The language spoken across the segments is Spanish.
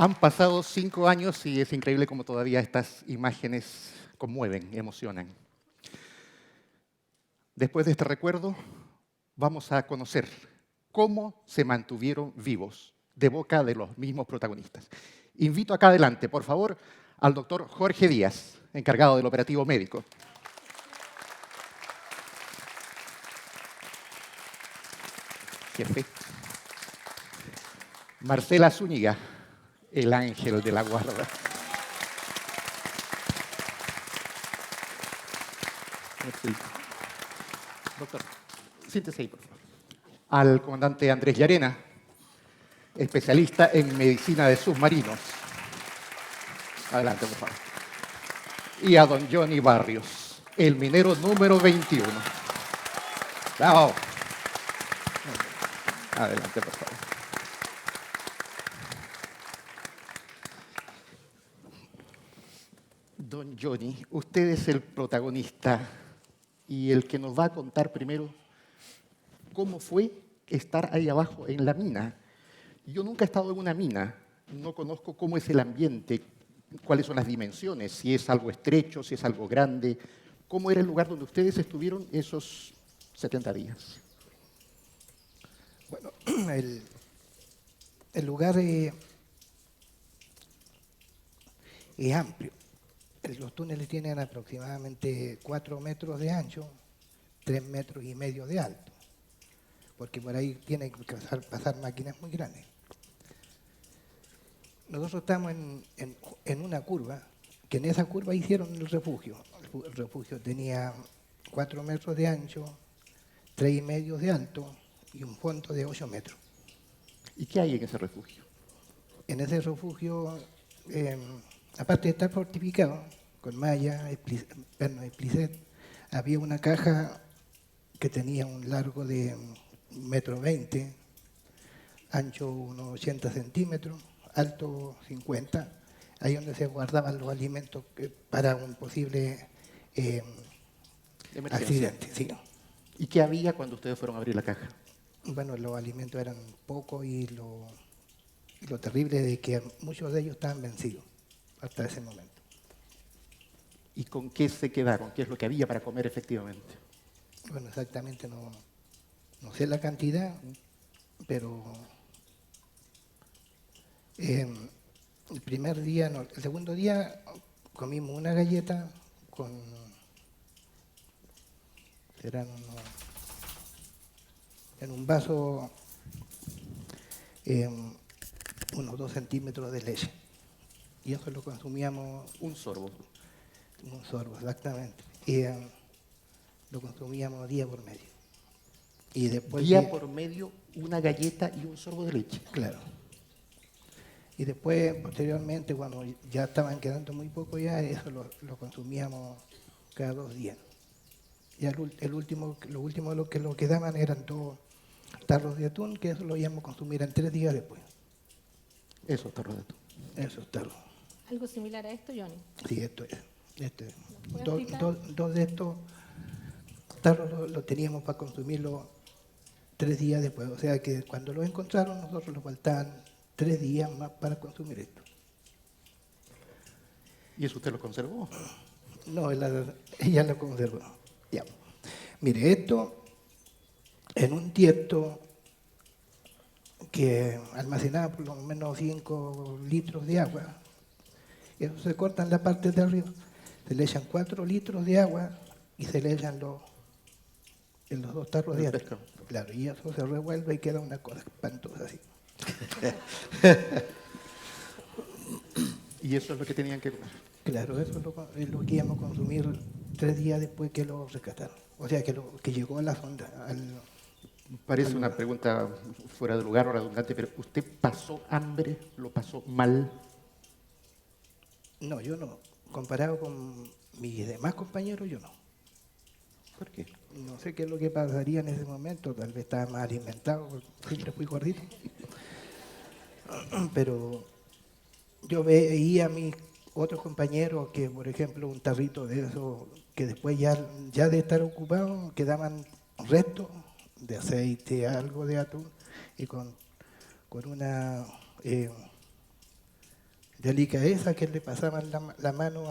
Han pasado 5 años y es increíble cómo todavía estas imágenes conmueven, emocionan. Después de este recuerdo, vamos a conocer cómo se mantuvieron vivos de boca de los mismos protagonistas. Invito acá adelante, por favor, al doctor Jorge Díaz, encargado del operativo médico. Jefe. Marcela Zúñiga, el ángel de la guarda. Doctor, siéntese ahí, por favor. Al comandante Andrés Llarena, especialista en medicina de submarinos. Adelante, por favor. Y a don Johnny Barrios, el minero número 21. ¡Bravo! Adelante, por favor. Don Johnny, usted es el protagonista y el que nos va a contar primero cómo fue estar ahí abajo en la mina. Yo nunca he estado en una mina, no conozco cómo es el ambiente, cuáles son las dimensiones, si es algo estrecho, si es algo grande. ¿Cómo era el lugar donde ustedes estuvieron esos 70 días? Bueno, el lugar es amplio. Los túneles tienen aproximadamente 4 metros de ancho, 3,5 metros de alto, porque por ahí tienen que pasar máquinas muy grandes. Nosotros estamos en una curva, que en esa curva hicieron el refugio. El refugio tenía 4 metros de ancho, 3,5 de alto y un fondo de 8 metros. ¿Y qué hay en ese refugio? En ese refugio, aparte de estar fortificado con malla, perno y plisset, había una caja que tenía un largo de 1,20 m, ancho unos 80 centímetros, alto 50, ahí donde se guardaban los alimentos para un posible accidente. Sí. ¿Y qué había cuando ustedes fueron a abrir la caja? Bueno, los alimentos eran pocos y lo terrible de que muchos de ellos estaban vencidos hasta ese momento. ¿Y con qué se quedaron? ¿Qué es lo que había para comer efectivamente? Bueno, exactamente no sé la cantidad, pero el primer día, no, el segundo día comimos una galleta con, en un vaso, unos 2 centímetros de leche. Y eso lo consumíamos. Un sorbo. Un sorbo, exactamente. Y lo consumíamos día por medio. Y después día por medio, una galleta y un sorbo de leche. Claro. Y después, posteriormente, cuando ya estaban quedando muy poco ya, eso lo consumíamos cada 2 días. Ya lo último lo que lo quedaban eran 2 tarros de atún, que eso lo íbamos a consumir en 3 días después. Esos tarros de atún. Esos tarros. ¿Algo similar a esto, Johnny? Sí, esto es. Dos de estos tarros lo teníamos para consumirlo 3 días después. O sea que cuando lo encontraron, nosotros nos faltaban 3 días más para consumir esto. ¿Y eso usted lo conservó? No, ella lo conservó. Ya. Mire, esto en un tiesto que almacenaba por lo menos 5 litros de agua, eso se corta en la parte de arriba, se le echan 4 litros de agua y se le echan en los 2 tarros de agua. Claro, y eso se revuelve y queda una cosa espantosa así. ¿Y eso es lo que tenían que comer? Claro, eso es lo que íbamos a consumir 3 días después que lo rescataron. O sea, que llegó a la sonda. Parece una pregunta fuera de lugar o redundante, pero ¿usted pasó hambre? ¿Lo pasó mal? No, yo no. Comparado con mis demás compañeros, yo no. ¿Por qué? No sé qué es lo que pasaría en ese momento. Tal vez estaba más alimentado, siempre fui gordito. Pero yo veía a mis otros compañeros que, por ejemplo, un tarrito de eso, que después ya de estar ocupado, quedaban restos de aceite, algo de atún, y con una delicadeza que le pasaban la mano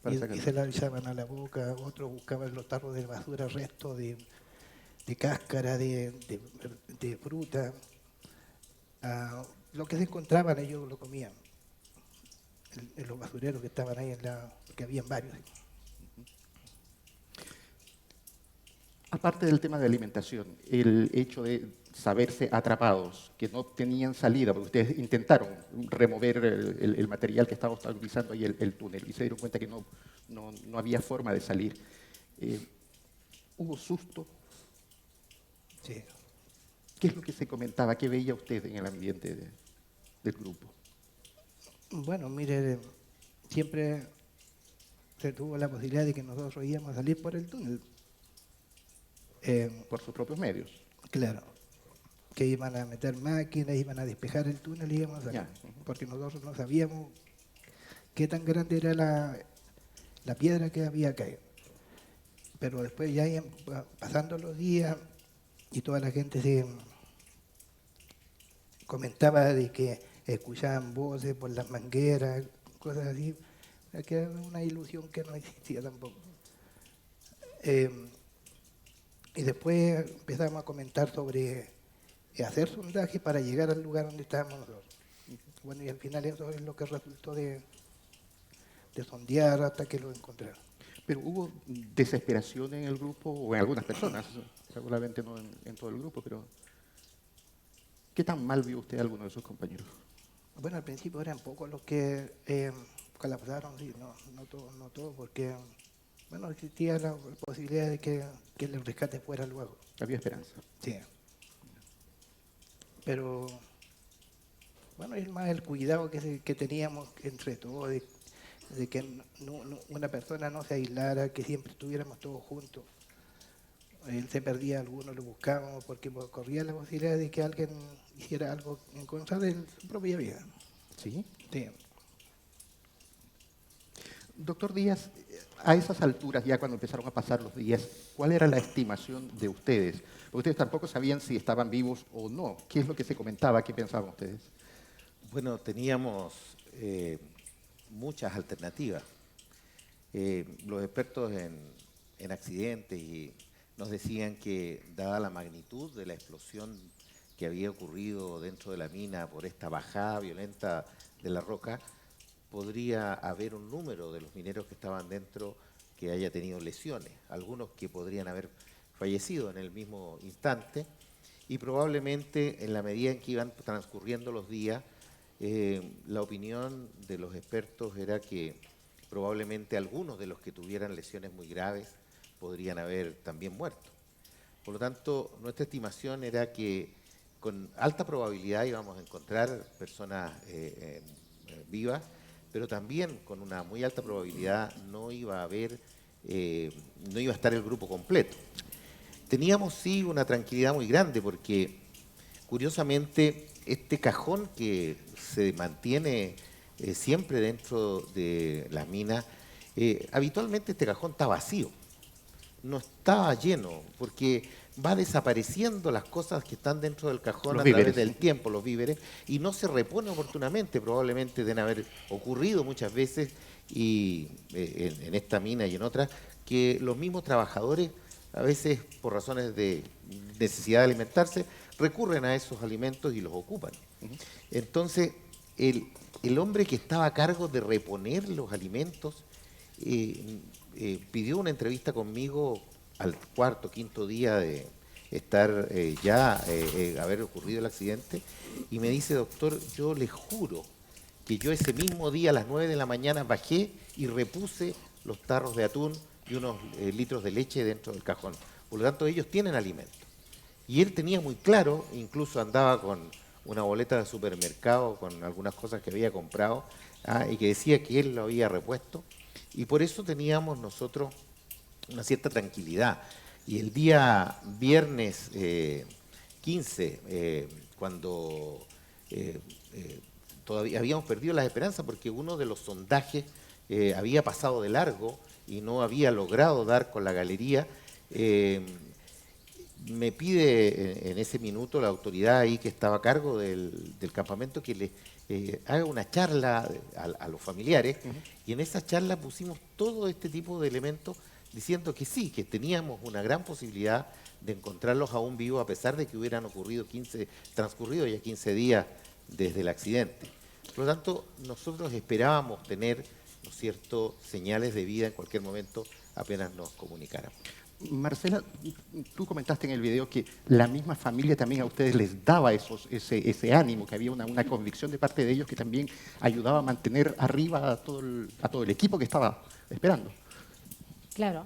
Para y sacarlo. se la echaban a la boca, otros buscaban los tarros de basura, restos de cáscara, de fruta. Lo que se encontraban ellos lo comían, en los basureros que estaban ahí, que habían varios. Aparte del tema de alimentación, el hecho de saberse atrapados, que no tenían salida, porque ustedes intentaron remover el material que estaba obstaculizando ahí el túnel y se dieron cuenta que no había forma de salir. ¿Hubo susto? Sí. ¿Qué es lo que se comentaba? ¿Qué veía usted en el ambiente del grupo? Bueno, mire, siempre se tuvo la posibilidad de que nosotros íbamos a salir por el túnel. Por sus propios medios. Claro, que iban a meter máquinas, iban a despejar el túnel y íbamos a salir. Ya. Porque nosotros no sabíamos qué tan grande era la piedra que había caído. Pero después ya iban pasando los días y toda la gente se comentaba de que escuchaban voces por las mangueras, cosas así, que era una ilusión que no existía tampoco. Y después empezamos a comentar sobre hacer sondaje para llegar al lugar donde estábamos nosotros. Bueno, y al final eso es lo que resultó de sondear hasta que lo encontraron. Pero hubo desesperación en el grupo, o en algunas personas, seguramente no en todo el grupo, pero ¿qué tan mal vio usted a alguno de sus compañeros? Bueno, al principio eran pocos los que colapsaron, sí, no todos, porque bueno, existía la posibilidad de que el rescate fuera luego. Había esperanza. Sí. Pero bueno, es más el cuidado que teníamos entre todos, de que una persona no se aislara, que siempre estuviéramos todos juntos. Él se perdía, algunos lo buscábamos porque corría la posibilidad de que alguien hiciera algo en contra de su propia vida. ¿Sí? Sí. Doctor Díaz, a esas alturas, ya cuando empezaron a pasar los días, ¿cuál era la estimación de ustedes? Porque ustedes tampoco sabían si estaban vivos o no. ¿Qué es lo que se comentaba? ¿Qué pensaban ustedes? Bueno, teníamos muchas alternativas. Los expertos en accidentes nos decían que, dada la magnitud de la explosión que había ocurrido dentro de la mina por esta bajada violenta de la roca, podría haber un número de los mineros que estaban dentro que haya tenido lesiones, algunos que podrían haber fallecido en el mismo instante, y probablemente en la medida en que iban transcurriendo los días, la opinión de los expertos era que probablemente algunos de los que tuvieran lesiones muy graves podrían haber también muerto. Por lo tanto, nuestra estimación era que con alta probabilidad íbamos a encontrar personas vivas, pero también con una muy alta probabilidad no iba a estar el grupo completo. Teníamos sí una tranquilidad muy grande porque, curiosamente, este cajón que se mantiene siempre dentro de las minas, habitualmente este cajón está vacío, no está lleno, porque va desapareciendo las cosas que están dentro del cajón Los a través víveres. del tiempo, los víveres, y no se repone oportunamente. Probablemente deben haber ocurrido muchas veces y en esta mina y en otras, que los mismos trabajadores, a veces por razones de necesidad de alimentarse, recurren a esos alimentos y los ocupan. Entonces, el hombre que estaba a cargo de reponer los alimentos pidió una entrevista conmigo al cuarto, quinto día de estar haber ocurrido el accidente, y me dice: doctor, yo le juro que yo ese mismo día a las 9 de la mañana bajé y repuse los tarros de atún y unos litros de leche dentro del cajón. Por lo tanto, ellos tienen alimento. Y él tenía muy claro, incluso andaba con una boleta de supermercado con algunas cosas que había comprado, y que decía que él lo había repuesto, y por eso teníamos nosotros una cierta tranquilidad. Y el día viernes 15, cuando todavía habíamos perdido las esperanzas porque uno de los sondajes había pasado de largo y no había logrado dar con la galería, me pide en ese minuto la autoridad ahí que estaba a cargo del campamento que haga una charla a los familiares, y en esa charla pusimos todo este tipo de elementos diciendo que sí, que teníamos una gran posibilidad de encontrarlos aún vivos a pesar de que hubieran transcurrido ya 15 días desde el accidente. Por lo tanto, nosotros esperábamos tener, ¿no es cierto?, señales de vida en cualquier momento apenas nos comunicaran. Marcela, tú comentaste en el video que la misma familia también a ustedes les daba ese ánimo, que había una convicción de parte de ellos que también ayudaba a mantener arriba a todo el equipo que estaba esperando. Claro.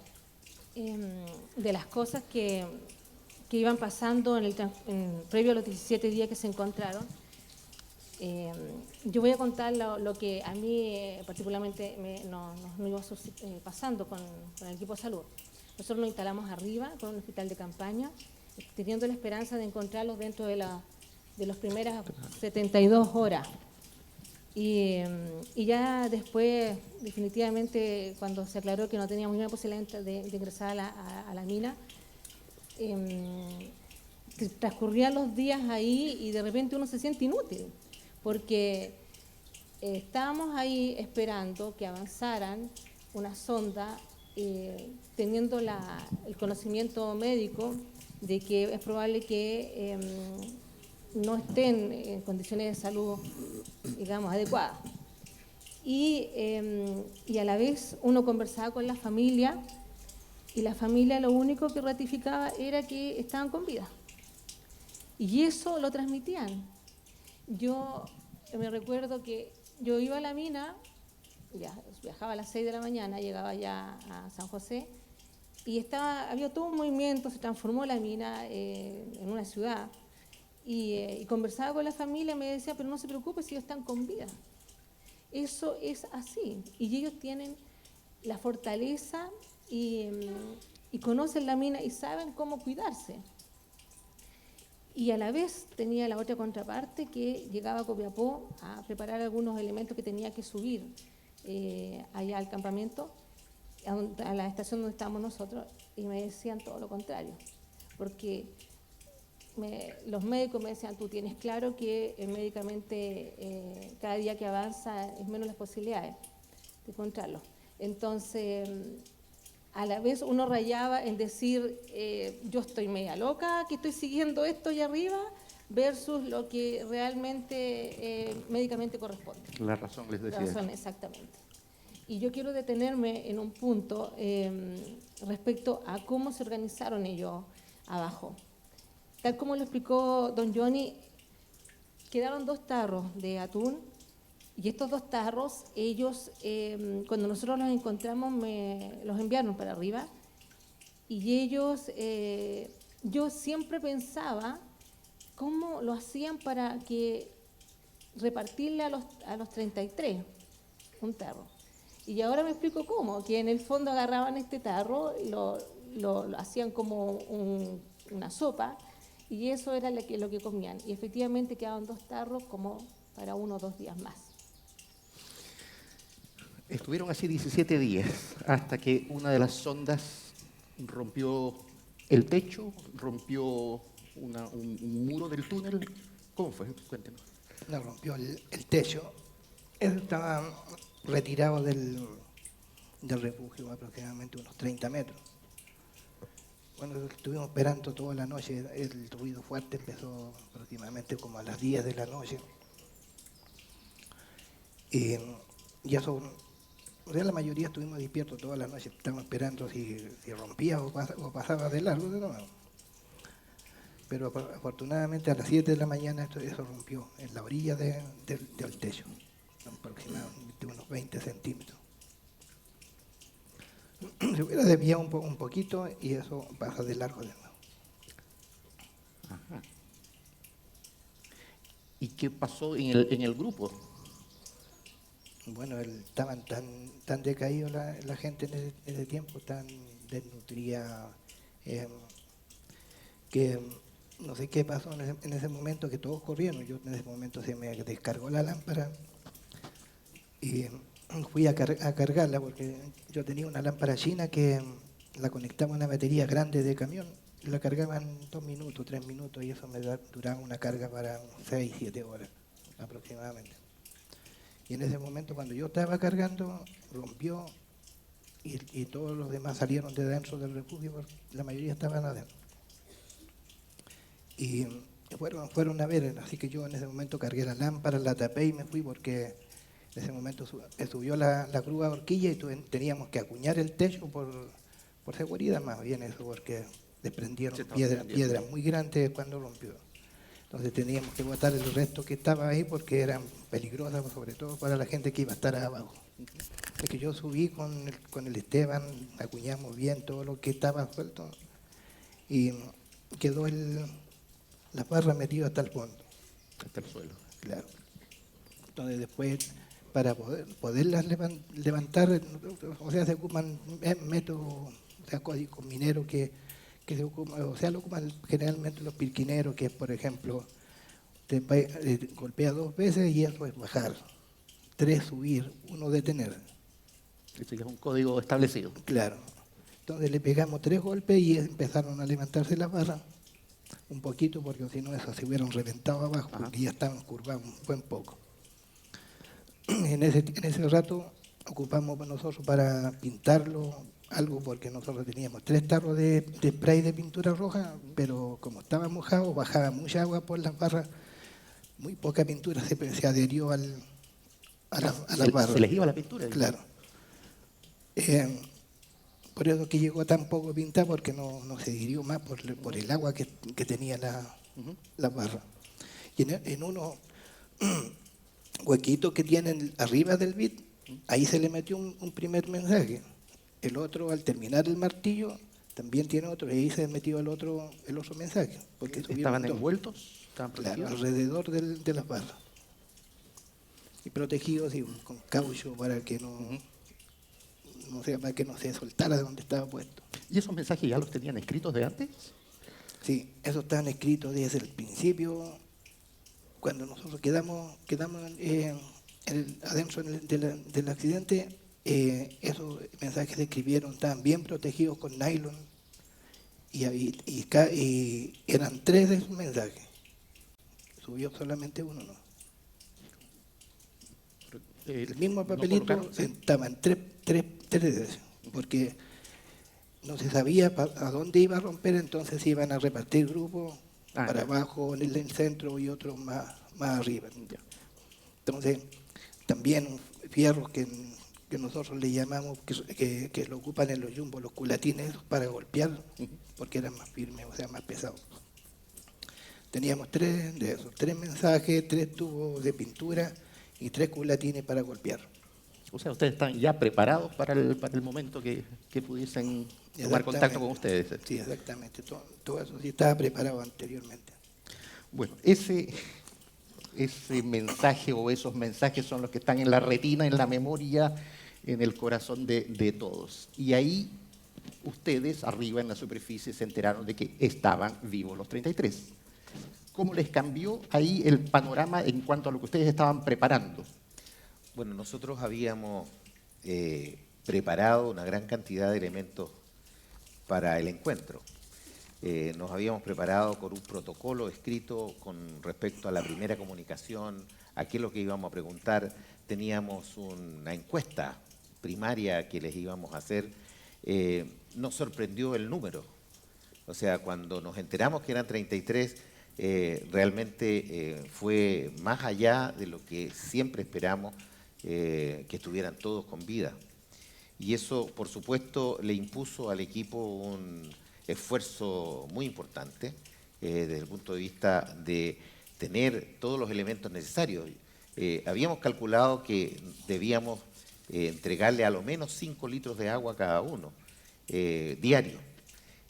De las cosas que iban pasando previo a los 17 días que se encontraron, yo voy a contar lo que a mí particularmente nos iba pasando con el equipo de salud. Nosotros nos instalamos arriba con un hospital de campaña, teniendo la esperanza de encontrarlos dentro de las primeras 72 horas. Y ya después, definitivamente, cuando se aclaró que no teníamos ninguna posibilidad de ingresar a la mina, transcurrían los días ahí y de repente uno se siente inútil, porque estábamos ahí esperando que avanzaran una sonda, teniendo el conocimiento médico de que es probable que no estén en condiciones de salud, digamos, adecuadas. Y a la vez uno conversaba con la familia, y la familia lo único que ratificaba era que estaban con vida. Y eso lo transmitían. Yo me recuerdo que yo iba a la mina, viajaba a las 6 de la mañana, llegaba ya a San José, y había todo un movimiento, se transformó la mina en una ciudad, y conversaba con la familia y me decía, pero no se preocupe si ellos están con vida. Eso es así, y ellos tienen la fortaleza y conocen la mina y saben cómo cuidarse. Y a la vez tenía la otra contraparte que llegaba a Copiapó a preparar algunos elementos que tenía que subir allá al campamento, a la estación donde estábamos nosotros, y me decían todo lo contrario, porque los médicos me decían, tú tienes claro que médicamente cada día que avanza es menos las posibilidades de encontrarlo. Entonces, a la vez uno rayaba en decir, yo estoy media loca, que estoy siguiendo esto allá arriba, versus lo que realmente médicamente corresponde. La razón les decía. La razón, exactamente. Y yo quiero detenerme en un punto respecto a cómo se organizaron ellos abajo. Tal como lo explicó don Johnny, quedaron 2 tarros de atún, y estos 2 tarros, ellos, cuando nosotros los encontramos, los enviaron para arriba, y ellos, yo siempre pensaba cómo lo hacían para repartirle a los 33 un tarro. Y ahora me explico cómo, que en el fondo agarraban este tarro, lo hacían como una sopa, y eso era lo que comían. Y efectivamente quedaban 2 tarros como para 1 o 2 días más. Estuvieron así 17 días, hasta que una de las sondas rompió el techo, rompió un muro del túnel. ¿Cómo fue? Cuéntenos. No, rompió el techo. Eso estaba retirado del refugio, aproximadamente unos 30 metros. Bueno, estuvimos esperando toda la noche, el ruido fuerte empezó aproximadamente como a las 10 de la noche. Y eso, o sea, la mayoría estuvimos despiertos toda la noche, estábamos esperando si rompía o pasaba de largo de nuevo. Pero afortunadamente a las 7 de la mañana eso rompió en la orilla del techo, aproximadamente unos 20 centímetros. Se hubiera desviado un poquito y eso pasa de largo de nuevo. Ajá. ¿Y qué pasó en el grupo? Bueno, estaban tan decaídos la gente en ese tiempo, tan desnutrida, que no sé qué pasó en ese momento, que todos corrieron. Yo en ese momento se me descargó la lámpara y fui a cargarla, porque yo tenía una lámpara china que la conectaba a una batería grande de camión, y la cargaba en 2 minutos, 3 minutos, y eso me duraba una carga para 6, 7 horas aproximadamente. Y en ese momento, cuando yo estaba cargando, rompió y todos los demás salieron de dentro del refugio, porque la mayoría estaban adentro. Y fueron a ver, así que yo en ese momento cargué la lámpara, la tapé y me fui porque en ese momento subió la grúa horquilla y teníamos que acuñar el techo por seguridad más bien eso, porque desprendieron piedras muy grandes cuando rompió. Entonces teníamos que botar el resto que estaba ahí porque eran peligrosas, sobre todo para la gente que iba a estar abajo. Así que yo subí con el Esteban, acuñamos bien todo lo que estaba suelto y quedó la barra metida hasta el fondo. Hasta el suelo. Claro. Entonces después, para poderlas levantar, o sea, se ocupan métodos, o sea, códigos mineros que se ocupan, o sea, lo ocupan generalmente los pirquineros, que es, por ejemplo, golpea 2 veces y eso es bajar. 3, subir, 1, detener. Eso ya es un código establecido. Claro. Entonces le pegamos 3 golpes y empezaron a levantarse las barras. Un poquito, porque si no, esas se hubieran reventado abajo, porque ya estaban curvados un buen poco. En ese rato ocupamos nosotros para pintarlo algo, porque nosotros teníamos 3 tarros de spray de pintura roja, pero como estaba mojado, bajaba mucha agua por las barras, muy poca pintura se adherió a las barras. Se les iba la pintura. Claro. Por eso que llegó tan poco pintada, porque no se adhirió más por el agua que tenía la barra. Y en unos huequitos que tienen arriba del bit, ahí se le metió un primer mensaje. El otro, al terminar el martillo, también tiene otro, y ahí se metió el otro mensaje. Porque ¿Estaban envueltos? ¿Estaban claro, protegidos? alrededor de las barras. Y protegidos y con caucho para que para que no se soltara de donde estaba puesto. ¿Y esos mensajes ya los tenían escritos de antes? Sí, esos estaban escritos desde el principio, cuando nosotros quedamos adentro del accidente. Esos mensajes se escribieron, estaban bien protegidos con nylon y eran 3 de esos mensajes. Subió solamente uno, ¿no? El mismo papelito ¿no colocaron? estaban tres de esos, porque no se sabía a dónde iba a romper, entonces iban a repartir grupos para abajo, en el centro y otros más arriba. Entonces, también fierros que nosotros le llamamos, que lo ocupan en los jumbos, los culatines, para golpear, porque eran más firmes, o sea, más pesados. Teníamos 3 de esos, 3 mensajes, 3 tubos de pintura y 3 culatines para golpear. O sea, ustedes están ya preparados para el momento que pudiesen tomar contacto con ustedes. Sí, exactamente. Todo eso sí estaba preparado anteriormente. Bueno, ese mensaje o esos mensajes son los que están en la retina, en la memoria, en el corazón de todos. Y ahí ustedes, arriba en la superficie, se enteraron de que estaban vivos los 33. ¿Cómo les cambió ahí el panorama en cuanto a lo que ustedes estaban preparando? Bueno, nosotros habíamos preparado una gran cantidad de elementos para el encuentro. Nos habíamos preparado con un protocolo escrito con respecto a la primera comunicación, a qué es lo que íbamos a preguntar. Teníamos una encuesta primaria que les íbamos a hacer. Nos sorprendió el número. O sea, cuando nos enteramos que eran 33, realmente fue más allá de lo que siempre esperamos, que estuvieran todos con vida. Y eso, por supuesto, le impuso al equipo un esfuerzo muy importante desde el punto de vista de tener todos los elementos necesarios. Habíamos calculado que debíamos entregarle a lo menos 5 litros de agua a cada uno, diario.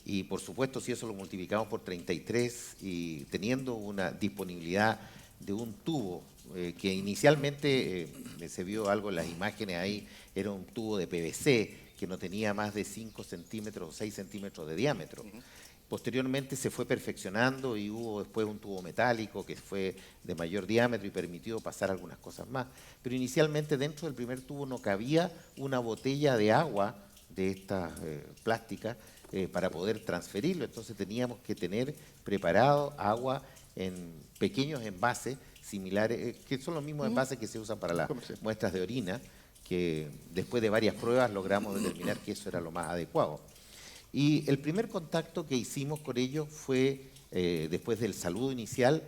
Y por supuesto, si eso lo multiplicamos por 33 y teniendo una disponibilidad de un tubo, que inicialmente se vio algo en las imágenes ahí, era un tubo de PVC que no tenía más de 5 centímetros o 6 centímetros de diámetro. Posteriormente se fue perfeccionando y hubo después un tubo metálico que fue de mayor diámetro y permitió pasar algunas cosas más. Pero inicialmente dentro del primer tubo no cabía una botella de agua de estas plásticas para poder transferirlo. Entonces teníamos que tener preparado agua en pequeños envases similares, que son los mismos envases que se usan para las Comercial. muestras de orina, que después de varias pruebas logramos determinar que eso era lo más adecuado. Y el primer contacto que hicimos con ellos fue, después del saludo inicial,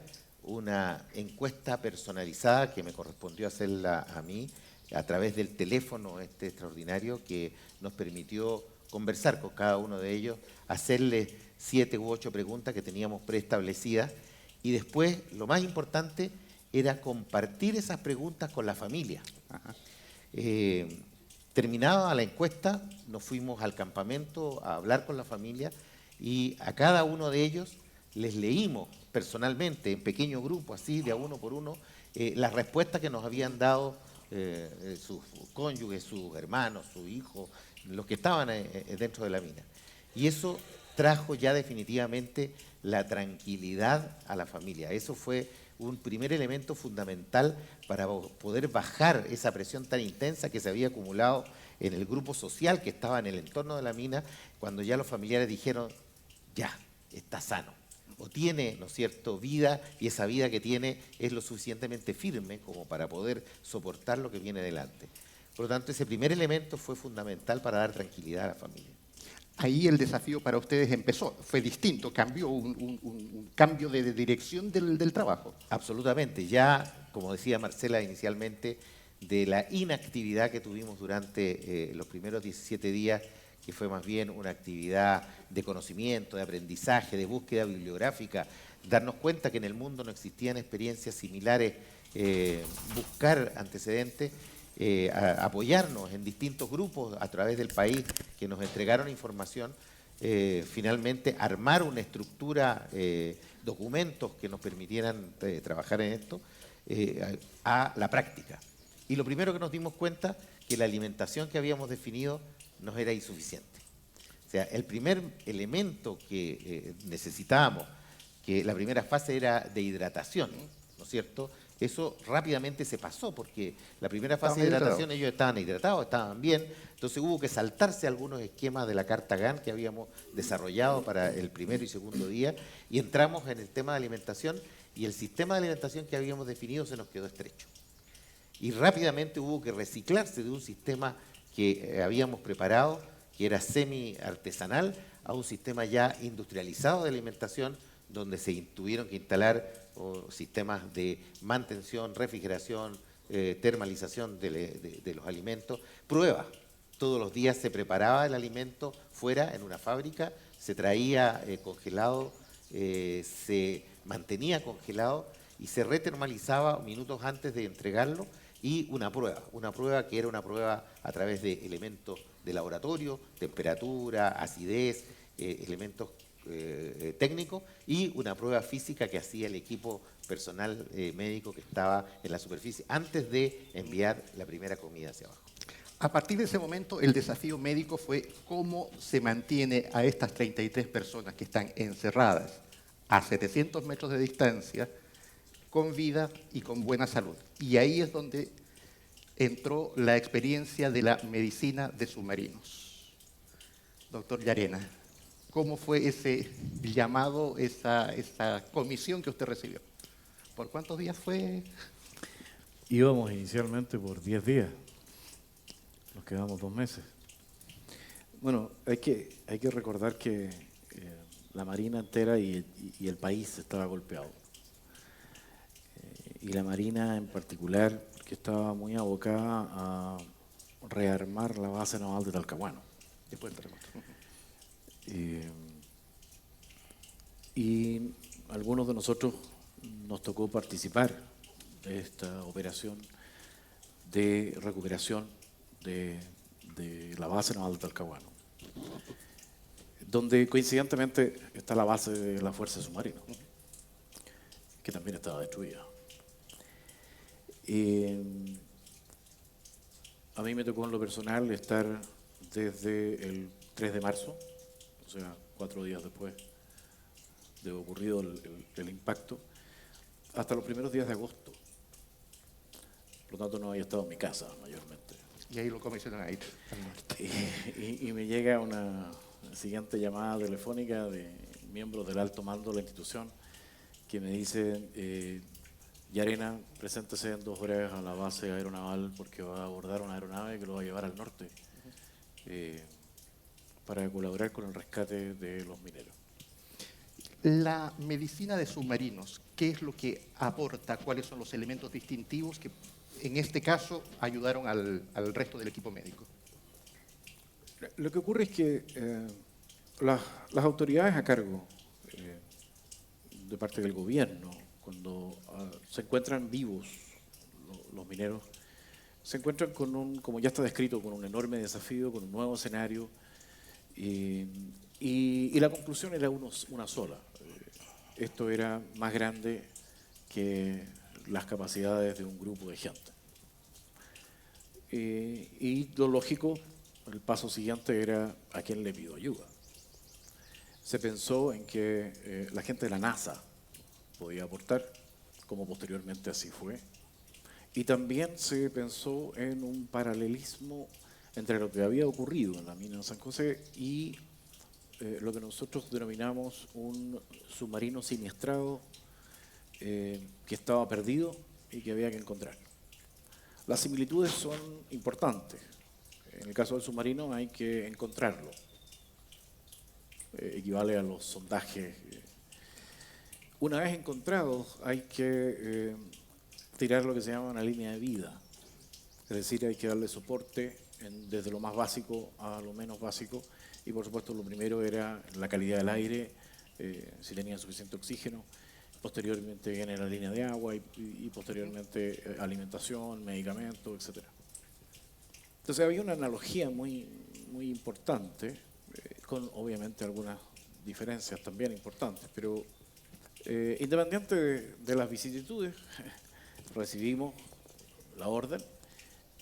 una encuesta personalizada que me correspondió hacerla a mí a través del teléfono extraordinario que nos permitió conversar con cada uno de ellos, hacerles 7 u 8 preguntas que teníamos preestablecidas y después, lo más importante, era compartir esas preguntas con la familia. Terminada la encuesta, nos fuimos al campamento a hablar con la familia y a cada uno de ellos les leímos personalmente, en pequeño grupo, así, de a uno por uno, las respuestas que nos habían dado sus cónyuges, sus hermanos, sus hijos, los que estaban dentro de la mina. Y eso trajo ya definitivamente la tranquilidad a la familia. Eso fue un primer elemento fundamental para poder bajar esa presión tan intensa que se había acumulado en el grupo social que estaba en el entorno de la mina, cuando ya los familiares dijeron, ya, está sano, o tiene, ¿no es cierto?, vida, y esa vida que tiene es lo suficientemente firme como para poder soportar lo que viene delante. Por lo tanto, ese primer elemento fue fundamental para dar tranquilidad a la familia. Ahí el desafío para ustedes empezó, fue distinto, cambió un cambio de dirección del trabajo. Absolutamente, ya, como decía Marcela inicialmente, de la inactividad que tuvimos durante los primeros 17 días, que fue más bien una actividad de conocimiento, de aprendizaje, de búsqueda bibliográfica, darnos cuenta que en el mundo no existían experiencias similares, buscar antecedentes, apoyarnos en distintos grupos a través del país que nos entregaron información, finalmente armar una estructura, documentos que nos permitieran trabajar en esto, a la práctica. Y lo primero que nos dimos cuenta, que la alimentación que habíamos definido nos era insuficiente. O sea, el primer elemento que necesitábamos, que la primera fase era de hidratación, ¿no es cierto?, eso rápidamente se pasó, porque la primera fase de hidratación ellos estaban hidratados, estaban bien, entonces hubo que saltarse algunos esquemas de la carta GAN que habíamos desarrollado para el primero y segundo día, y entramos en el tema de alimentación, y el sistema de alimentación que habíamos definido se nos quedó estrecho. Y rápidamente hubo que reciclarse de un sistema que habíamos preparado, que era semi-artesanal, a un sistema ya industrializado de alimentación, donde se tuvieron que instalar sistemas de mantención, refrigeración, termalización de los alimentos. Pruebas. Todos los días se preparaba el alimento fuera, en una fábrica, se traía congelado, se mantenía congelado y se retermalizaba minutos antes de entregarlo, y una prueba que era una prueba a través de elementos de laboratorio, temperatura, acidez, elementos técnicos, y una prueba física que hacía el equipo personal médico que estaba en la superficie antes de enviar la primera comida hacia abajo. A partir de ese momento, el desafío médico fue cómo se mantiene a estas 33 personas que están encerradas a 700 metros de distancia, con vida y con buena salud. Y ahí es donde entró la experiencia de la medicina de submarinos. Doctor Llarena, ¿cómo fue ese llamado, esa comisión que usted recibió? ¿Por cuántos días fue? Íbamos inicialmente por 10 días. Nos quedamos 2 meses. Bueno, hay que recordar que la Marina entera y el país estaba golpeado. Y la Marina en particular, que estaba muy abocada a rearmar la base naval de Talcahuano. Después del terremoto. Y algunos de nosotros nos tocó participar de esta operación de recuperación de la base naval de Talcahuano, donde coincidentemente está la base de la Fuerza Submarina, que también estaba destruida. A mí me tocó en lo personal estar desde el 3 de marzo, o sea, 4 días después de ocurrido el impacto, hasta los primeros días de agosto. Por lo tanto, no había estado en mi casa mayormente. Y ahí lo comisionan ahí. Y me llega una siguiente llamada telefónica de miembros del alto mando de la institución que me dicen, Yarena, preséntese en 2 horas a la base aeronaval porque va a abordar una aeronave que lo va a llevar al norte para colaborar con el rescate de los mineros. La medicina de submarinos, ¿qué es lo que aporta? ¿Cuáles son los elementos distintivos que en este caso ayudaron al resto del equipo médico? Lo que ocurre es que las autoridades a cargo de parte del gobierno, cuando se encuentran vivos los mineros, se encuentran con como ya está descrito, con un enorme desafío, con un nuevo escenario, y la conclusión era una sola. Esto era más grande que las capacidades de un grupo de gente. Y lo lógico, el paso siguiente era a quién le pido ayuda. Se pensó en que la gente de la NASA podía aportar, como posteriormente así fue. Y también se pensó en un paralelismo entre lo que había ocurrido en la mina de San José y lo que nosotros denominamos un submarino siniestrado que estaba perdido y que había que encontrar. Las similitudes son importantes. En el caso del submarino hay que encontrarlo. Equivale a los sondajes. Una vez encontrados hay que tirar lo que se llama una línea de vida. Es decir, hay que darle soporte desde lo más básico a lo menos básico. Y por supuesto lo primero era la calidad del aire, si tenían suficiente oxígeno. Posteriormente viene la línea de agua y posteriormente alimentación, medicamentos, etc. Entonces había una analogía muy, muy importante, con obviamente algunas diferencias también importantes, pero independiente de las vicisitudes, recibimos la orden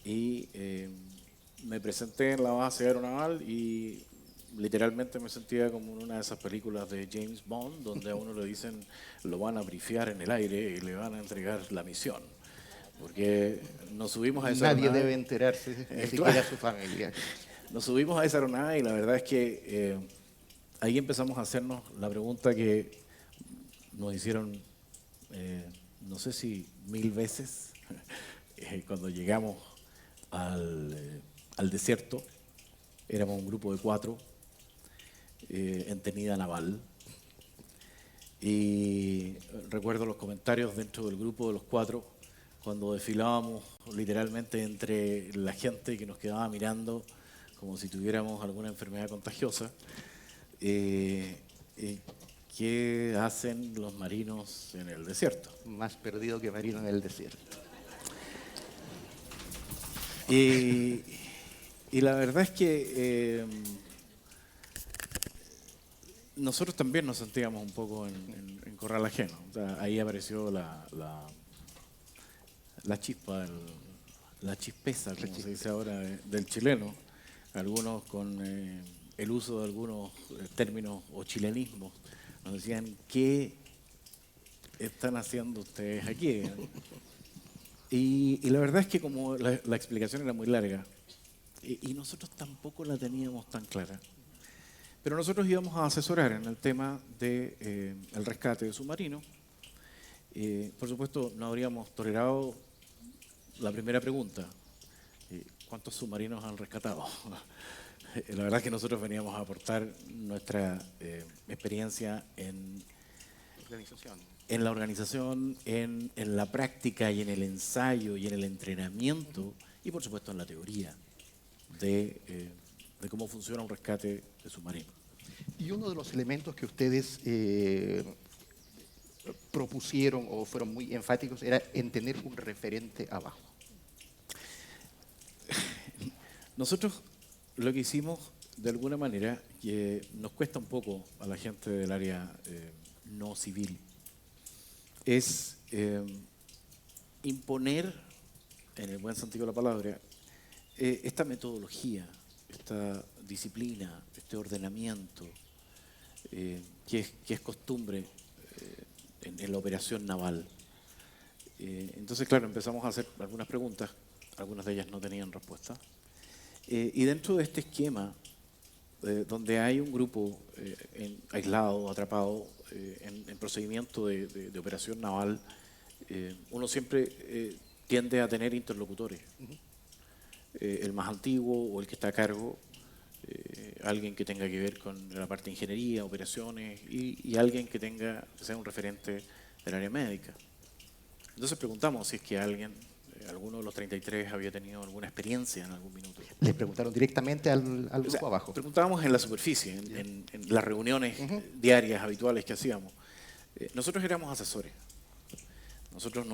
y me presenté en la base aeronaval y literalmente me sentía como en una de esas películas de James Bond, donde a uno le dicen lo van a brifear en el aire y le van a entregar la misión. Porque nos subimos a esa Nadie aeronave. debe enterarse, ni siquiera su familia. Nos subimos a esa aeronave y la verdad es que ahí empezamos a hacernos la pregunta que nos hicieron, no sé si 1000 veces, cuando llegamos al desierto. Éramos un grupo de 4 en tenida naval. Y recuerdo los comentarios dentro del grupo de los 4 cuando desfilábamos literalmente entre la gente que nos quedaba mirando como si tuviéramos alguna enfermedad contagiosa. ¿Qué hacen los marinos en el desierto? Más perdido que marino en el desierto. Y la verdad es que nosotros también nos sentíamos un poco en corral ajeno. O sea, ahí apareció la chispa, la chispeza, como se dice ahora, del chileno. Algunos con el uso de algunos términos o chilenismos nos decían, ¿qué están haciendo ustedes aquí? Y la verdad es que como la explicación era muy larga, y nosotros tampoco la teníamos tan clara, pero nosotros íbamos a asesorar en el tema del rescate de submarinos. Por supuesto, no habríamos tolerado la primera pregunta, ¿cuántos submarinos han rescatado? La verdad es que nosotros veníamos a aportar nuestra experiencia en la organización, en la práctica y en el ensayo y en el entrenamiento y por supuesto en la teoría de cómo funciona un rescate de submarino. Y uno de los elementos que ustedes propusieron o fueron muy enfáticos era en tener un referente abajo. Nosotros lo que hicimos de alguna manera, que nos cuesta un poco a la gente del área no civil, es imponer, en el buen sentido de la palabra, esta metodología, esta disciplina, este ordenamiento que es costumbre en la operación naval. Entonces, claro, empezamos a hacer algunas preguntas, algunas de ellas no tenían respuesta. Y dentro de este esquema, donde hay un grupo aislado, atrapado, en procedimiento de operación naval uno siempre tiende a tener interlocutores. El más antiguo o el que está a cargo, alguien que tenga que ver con la parte de ingeniería, operaciones y alguien que sea un referente del área médica. Entonces preguntamos si es que alguno de los 33 había tenido alguna experiencia en algún minuto. Les preguntaron directamente al O grupo sea, abajo. preguntábamos en la superficie, en las reuniones diarias, habituales que hacíamos. Nosotros éramos asesores. Nosotros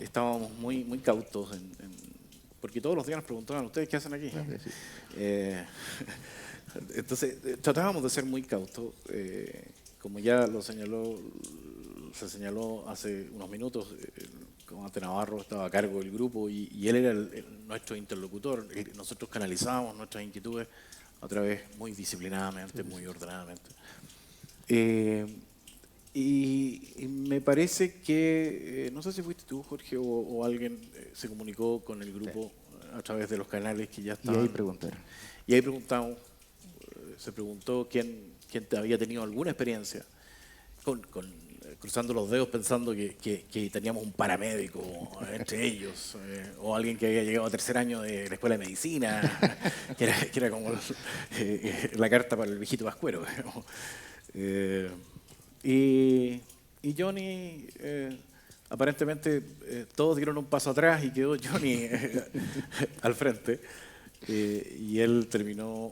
estábamos muy cautos, porque todos los días nos preguntaban, ¿ustedes qué hacen aquí? Sí. Entonces, tratábamos de ser muy cautos. Como ya se señaló hace unos minutos, el comandante Navarro estaba a cargo del grupo y él era nuestro interlocutor. Nosotros canalizábamos nuestras inquietudes a través muy disciplinadamente, muy ordenadamente. Y me parece que, no sé si fuiste tú, Jorge, o alguien se comunicó con el grupo a través de los canales que ya Y estaban. ahí preguntaron. Y ahí preguntamos, se preguntó quién había tenido alguna experiencia cruzando los dedos pensando que teníamos un paramédico entre ellos, o alguien que había llegado a tercer año de la escuela de medicina, que era como la carta para el viejito Pascuero. Y Johnny, aparentemente todos dieron un paso atrás y quedó Johnny al frente. Y él terminó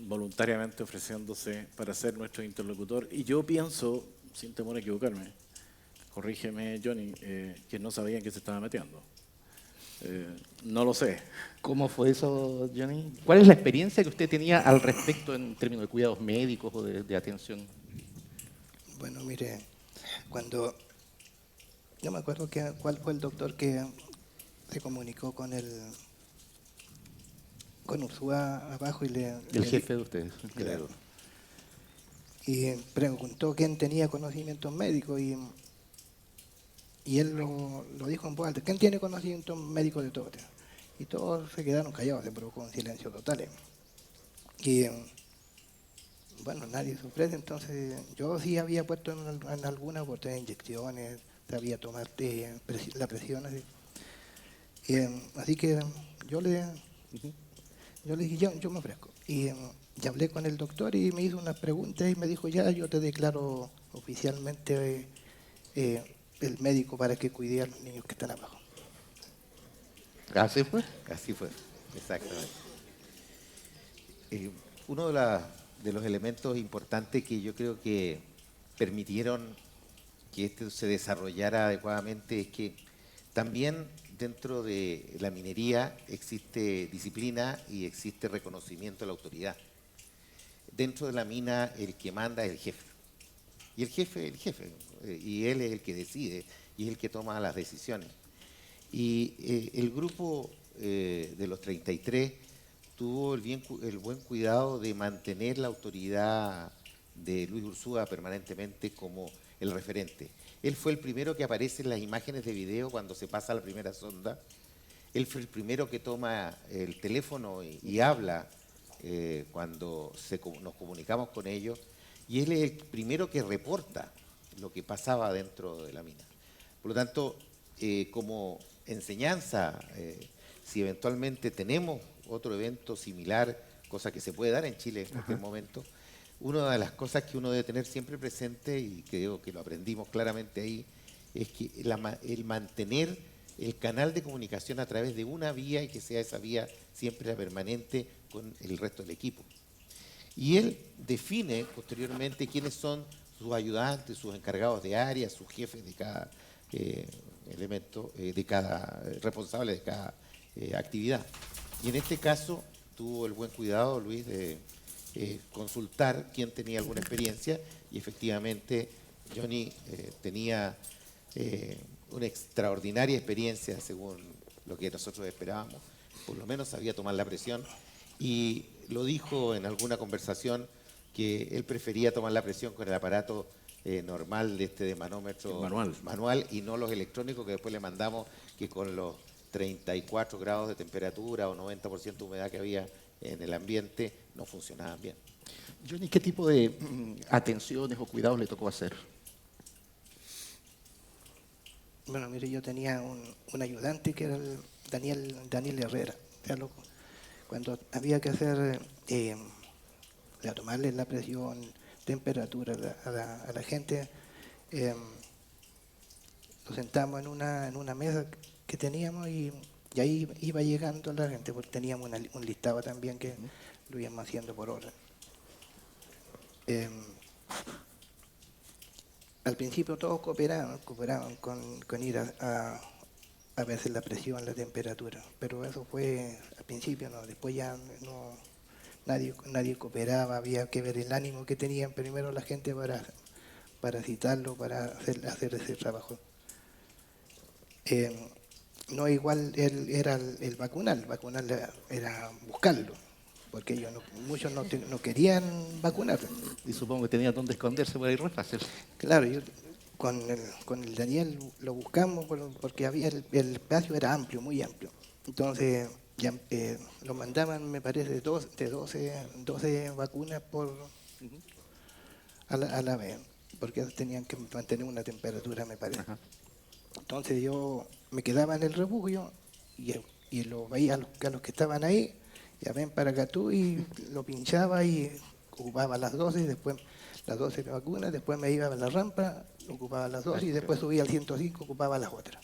voluntariamente ofreciéndose para ser nuestro interlocutor. Y yo pienso, sin temor a equivocarme, corrígeme Johnny, que no sabía en qué se estaba metiendo. No lo sé. ¿Cómo fue eso, Johnny? ¿Cuál es la experiencia que usted tenía al respecto en términos de cuidados médicos o de atención? Bueno, mire, yo me acuerdo cuál fue el doctor que se comunicó con Ursúa abajo y El jefe de ustedes. Claro. Y preguntó quién tenía conocimientos médicos y él lo dijo en voz alta: ¿quién tiene conocimientos médicos de todo? Y todos se quedaron callados, se provocó un silencio total. Y bueno, nadie se ofrece, entonces yo sí había puesto en alguna oportunidad inyecciones, sabía tomar la presión, así. Así que yo le dije, yo me ofrezco. Y hablé con el doctor y me hizo unas preguntas y me dijo: ya, yo te declaro oficialmente el médico para que cuide a los niños que están abajo. ¿Así fue? Así fue, exactamente. Uno de los elementos importantes que yo creo que permitieron que esto se desarrollara adecuadamente es que también dentro de la minería existe disciplina y existe reconocimiento de la autoridad. Dentro de la mina el que manda es el jefe. Y el jefe, y él es el que decide y es el que toma las decisiones. Y el grupo de los 33 tuvo el buen cuidado de mantener la autoridad de Luis Ursúa permanentemente como el referente. Él fue el primero que aparece en las imágenes de video cuando se pasa la primera sonda. Él fue el primero que toma el teléfono y habla cuando nos comunicamos con ellos. Y él es el primero que reporta lo que pasaba dentro de la mina. Por lo tanto, como enseñanza, si eventualmente tenemos otro evento similar, cosa que se puede dar en Chile en cualquier momento, una de las cosas que uno debe tener siempre presente, y creo que lo aprendimos claramente ahí, es que el mantener el canal de comunicación a través de una vía y que sea esa vía siempre la permanente con el resto del equipo. Y él define posteriormente quiénes son sus ayudantes, sus encargados de área, sus jefes de cada elemento, de cada responsable de cada actividad. Y en este caso tuvo el buen cuidado, Luis, de consultar quién tenía alguna experiencia y efectivamente Johnny tenía una extraordinaria experiencia según lo que nosotros esperábamos. Por lo menos sabía tomar la presión y lo dijo en alguna conversación que él prefería tomar la presión con el aparato normal de manómetro manual y no los electrónicos que después le mandamos, que con los 34 grados de temperatura o 90% de humedad que había en el ambiente no funcionaban bien. Johnny, ¿qué tipo de atenciones o cuidados le tocó hacer? Bueno, mire, yo tenía un ayudante que era el Daniel Herrera. Era loco. Cuando había que hacer, tomarle la presión, temperatura a la gente, nos sentamos en una mesa que teníamos y ahí iba llegando la gente, porque teníamos un listado también que lo íbamos haciendo por hora. Al principio todos cooperaban con ir a verse la presión, la temperatura, pero eso fue al principio, no, después ya no, nadie cooperaba, había que ver el ánimo que tenían primero la gente para citarlo, para hacer ese trabajo. No igual era el vacunar era buscarlo, porque ellos muchos no querían vacunar. Y supongo que tenía dónde esconderse por ahí re fácil. Claro, yo con el Daniel lo buscamos porque el espacio era amplio, muy amplio. Entonces ya, lo mandaban, me parece, de 12 vacunas a la vez, porque tenían que mantener una temperatura, me parece. Ajá. Entonces yo me quedaba en el refugio y lo veía a los que estaban ahí, ya ven para acá tú, y lo pinchaba y ocupaba las 12, y después las 12 vacunas, después me iba a la rampa, ocupaba las 12 y después subía al 105, ocupaba las otras.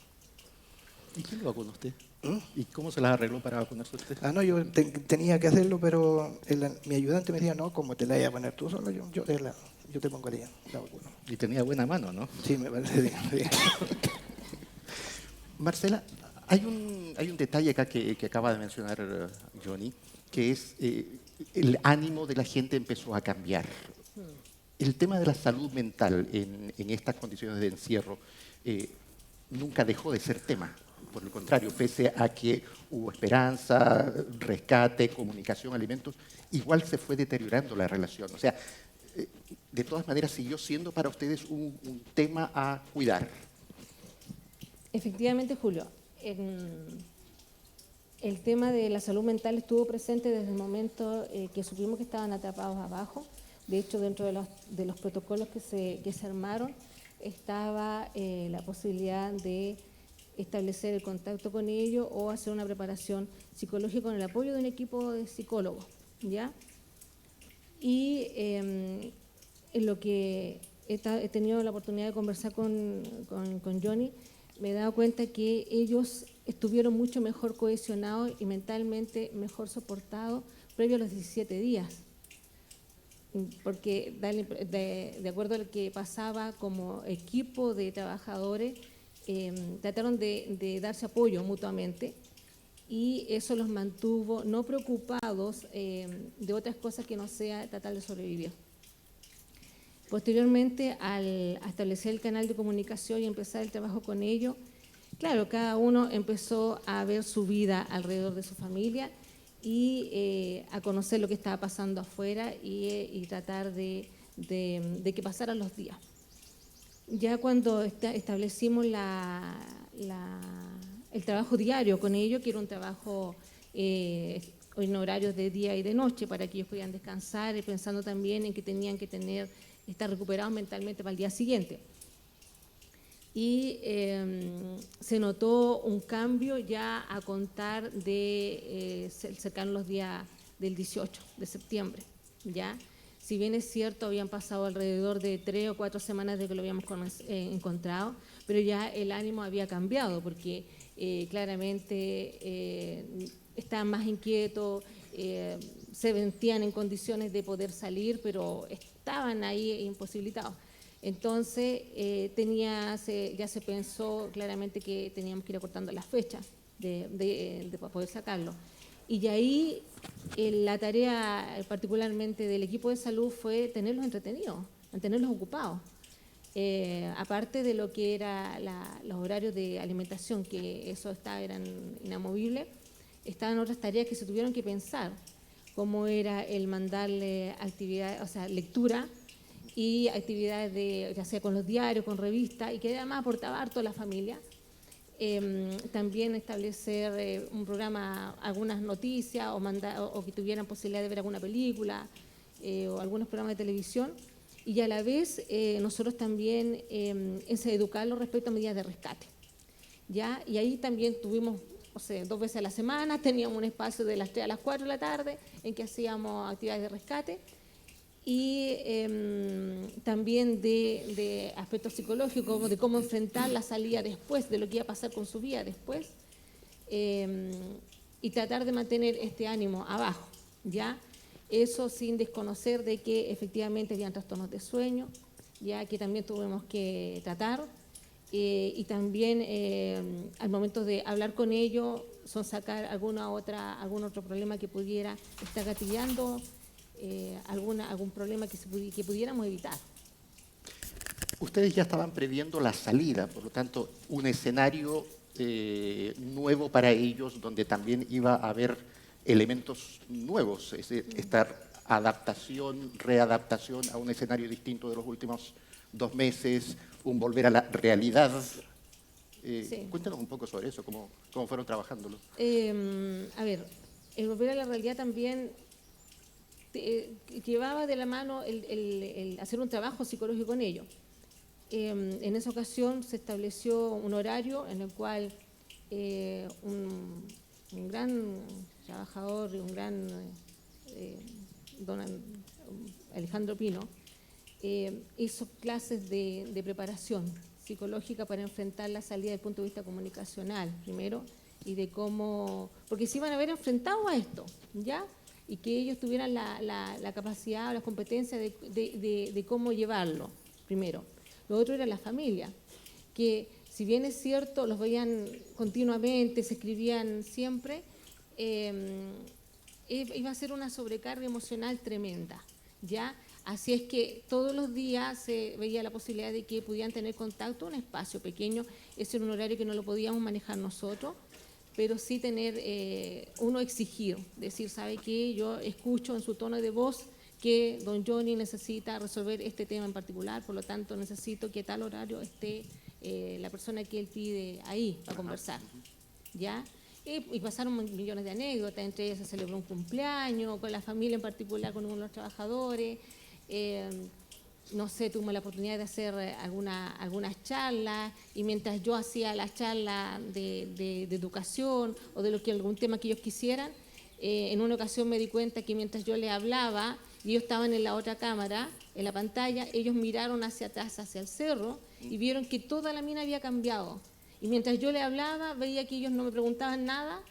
¿Y quién lo vacunó usted? ¿Mm? ¿Y cómo se las arregló para vacunarse usted? No, yo tenía que hacerlo, pero mi ayudante me decía, no, como te la vayas a poner tú solo, yo te pongo la vacuna. Y tenía buena mano, ¿no? Sí, me parece bien. Sí. Marcela, hay un detalle acá que acaba de mencionar Johnny, que es el ánimo de la gente empezó a cambiar. El tema de la salud mental en estas condiciones de encierro nunca dejó de ser tema. Por el contrario, pese a que hubo esperanza, rescate, comunicación, alimentos, igual se fue deteriorando la relación. O sea, de todas maneras siguió siendo para ustedes un tema a cuidar. Efectivamente, Julio, el tema de la salud mental estuvo presente desde el momento que supimos que estaban atrapados abajo. De hecho, dentro de los protocolos que se armaron estaba la posibilidad de establecer el contacto con ellos o hacer una preparación psicológica con el apoyo de un equipo de psicólogos, ¿ya? Y en lo que he tenido la oportunidad de conversar con Johnny, me he dado cuenta que ellos estuvieron mucho mejor cohesionados y mentalmente mejor soportados previo a los 17 días. Porque de acuerdo a lo que pasaba como equipo de trabajadores, trataron de darse apoyo mutuamente y eso los mantuvo no preocupados de otras cosas que no sea tratar de sobrevivir. Posteriormente, al establecer el canal de comunicación y empezar el trabajo con ellos, claro, cada uno empezó a ver su vida alrededor de su familia y a conocer lo que estaba pasando afuera y tratar de que pasaran los días. Ya cuando establecimos el trabajo diario con ellos, que era un trabajo en horarios de día y de noche para que ellos pudieran descansar, y pensando también en que tenían que estar recuperados mentalmente para el día siguiente. Y se notó un cambio ya a contar de cercano los días del 18 de septiembre, ¿ya? Si bien es cierto, habían pasado alrededor de 3 o 4 semanas de que lo habíamos encontrado, pero ya el ánimo había cambiado porque claramente estaban más inquietos, se sentían en condiciones de poder salir, pero estaban ahí imposibilitados. Entonces, ya se pensó claramente que teníamos que ir acortando las fechas de poder sacarlo. Y ahí la tarea particularmente del equipo de salud fue tenerlos entretenidos, mantenerlos ocupados. Aparte de lo que eran los horarios de alimentación, que eso eran inamovibles, estaban otras tareas que se tuvieron que pensar, como era el mandarle actividades, o sea, lectura y actividades ya sea con los diarios, con revistas, y que además aportaba harto a la familia. También establecer un programa, algunas noticias o que tuvieran posibilidad de ver alguna película o algunos programas de televisión, y a la vez nosotros también educarlos respecto a medidas de rescate, ¿ya? Y ahí también tuvimos, o sea, 2 veces a la semana, teníamos un espacio de las 3 a las 4 de la tarde en que hacíamos actividades de rescate y también de aspectos psicológicos, de cómo enfrentar la salida después, de lo que iba a pasar con su vida después, y tratar de mantener este ánimo abajo, ¿ya? Eso sin desconocer de que efectivamente habían trastornos de sueño, ya que también tuvimos que tratar, y también al momento de hablar con ellos, son sacar algún otro problema que pudiera estar gatillando, algún problema que pudiéramos evitar. Ustedes ya estaban previendo la salida, por lo tanto, un escenario nuevo para ellos, donde también iba a haber elementos nuevos, es decir, esta adaptación, readaptación a un escenario distinto de los últimos 2 meses, un volver a la realidad. Sí. Cuéntanos un poco sobre eso, cómo fueron trabajándolo. A ver, el volver a la realidad también llevaba de la mano el hacer un trabajo psicológico con ellos. En esa ocasión se estableció un horario en el cual un gran trabajador y un gran don Alejandro Pino hizo clases de preparación psicológica para enfrentar la salida desde el punto de vista comunicacional, primero, y de cómo, porque se iban a ver enfrentados a esto, ¿ya? Y que ellos tuvieran la capacidad o la competencia de cómo llevarlo, primero. Lo otro era la familia, que si bien es cierto, los veían continuamente, se escribían siempre, iba a ser una sobrecarga emocional tremenda, ¿ya? Así es que todos los días se veía la posibilidad de que pudieran tener contacto, un espacio pequeño, ese era un horario que no lo podíamos manejar nosotros, pero sí tener, uno exigir, decir, ¿sabe qué? Yo escucho en su tono de voz que don Johnny necesita resolver este tema en particular, por lo tanto necesito que a tal horario esté la persona que él pide ahí para conversar, ¿ya? Y pasaron millones de anécdotas, entre ellas se celebró un cumpleaños, con la familia en particular, con uno de los trabajadores, no sé, tuvimos la oportunidad de hacer algunas charlas, y mientras yo hacía las charlas de educación o de algún tema que ellos quisieran, en una ocasión me di cuenta que mientras yo les hablaba y ellos estaban en la otra cámara, en la pantalla, ellos miraron hacia atrás, hacia el cerro, y vieron que toda la mina había cambiado. Y mientras yo les hablaba, veía que ellos no me preguntaban nada,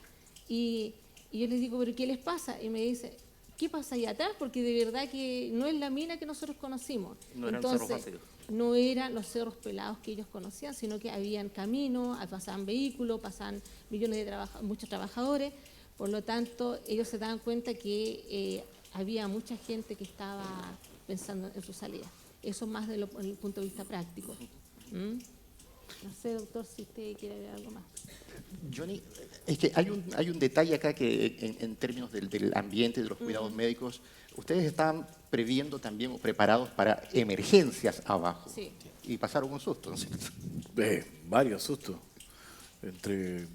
y yo les digo, ¿pero qué les pasa? Y me dice, ¿qué pasa allá atrás? Porque de verdad que no es la mina que nosotros conocimos. No eran Entonces, cerros vacíos. no eran los cerros pelados que ellos conocían, sino que habían caminos, pasaban vehículos, pasaban millones de muchos trabajadores. Por lo tanto, ellos se daban cuenta que había mucha gente que estaba pensando en su salida. Eso más desde el punto de vista práctico. No sé, doctor, si usted quiere ver algo más. Johnny, es que hay un detalle acá que en términos del ambiente, de los cuidados médicos, ustedes estaban previendo también o preparados para emergencias abajo. Sí. Y pasaron un susto, ¿no es cierto? Varios sustos. Entre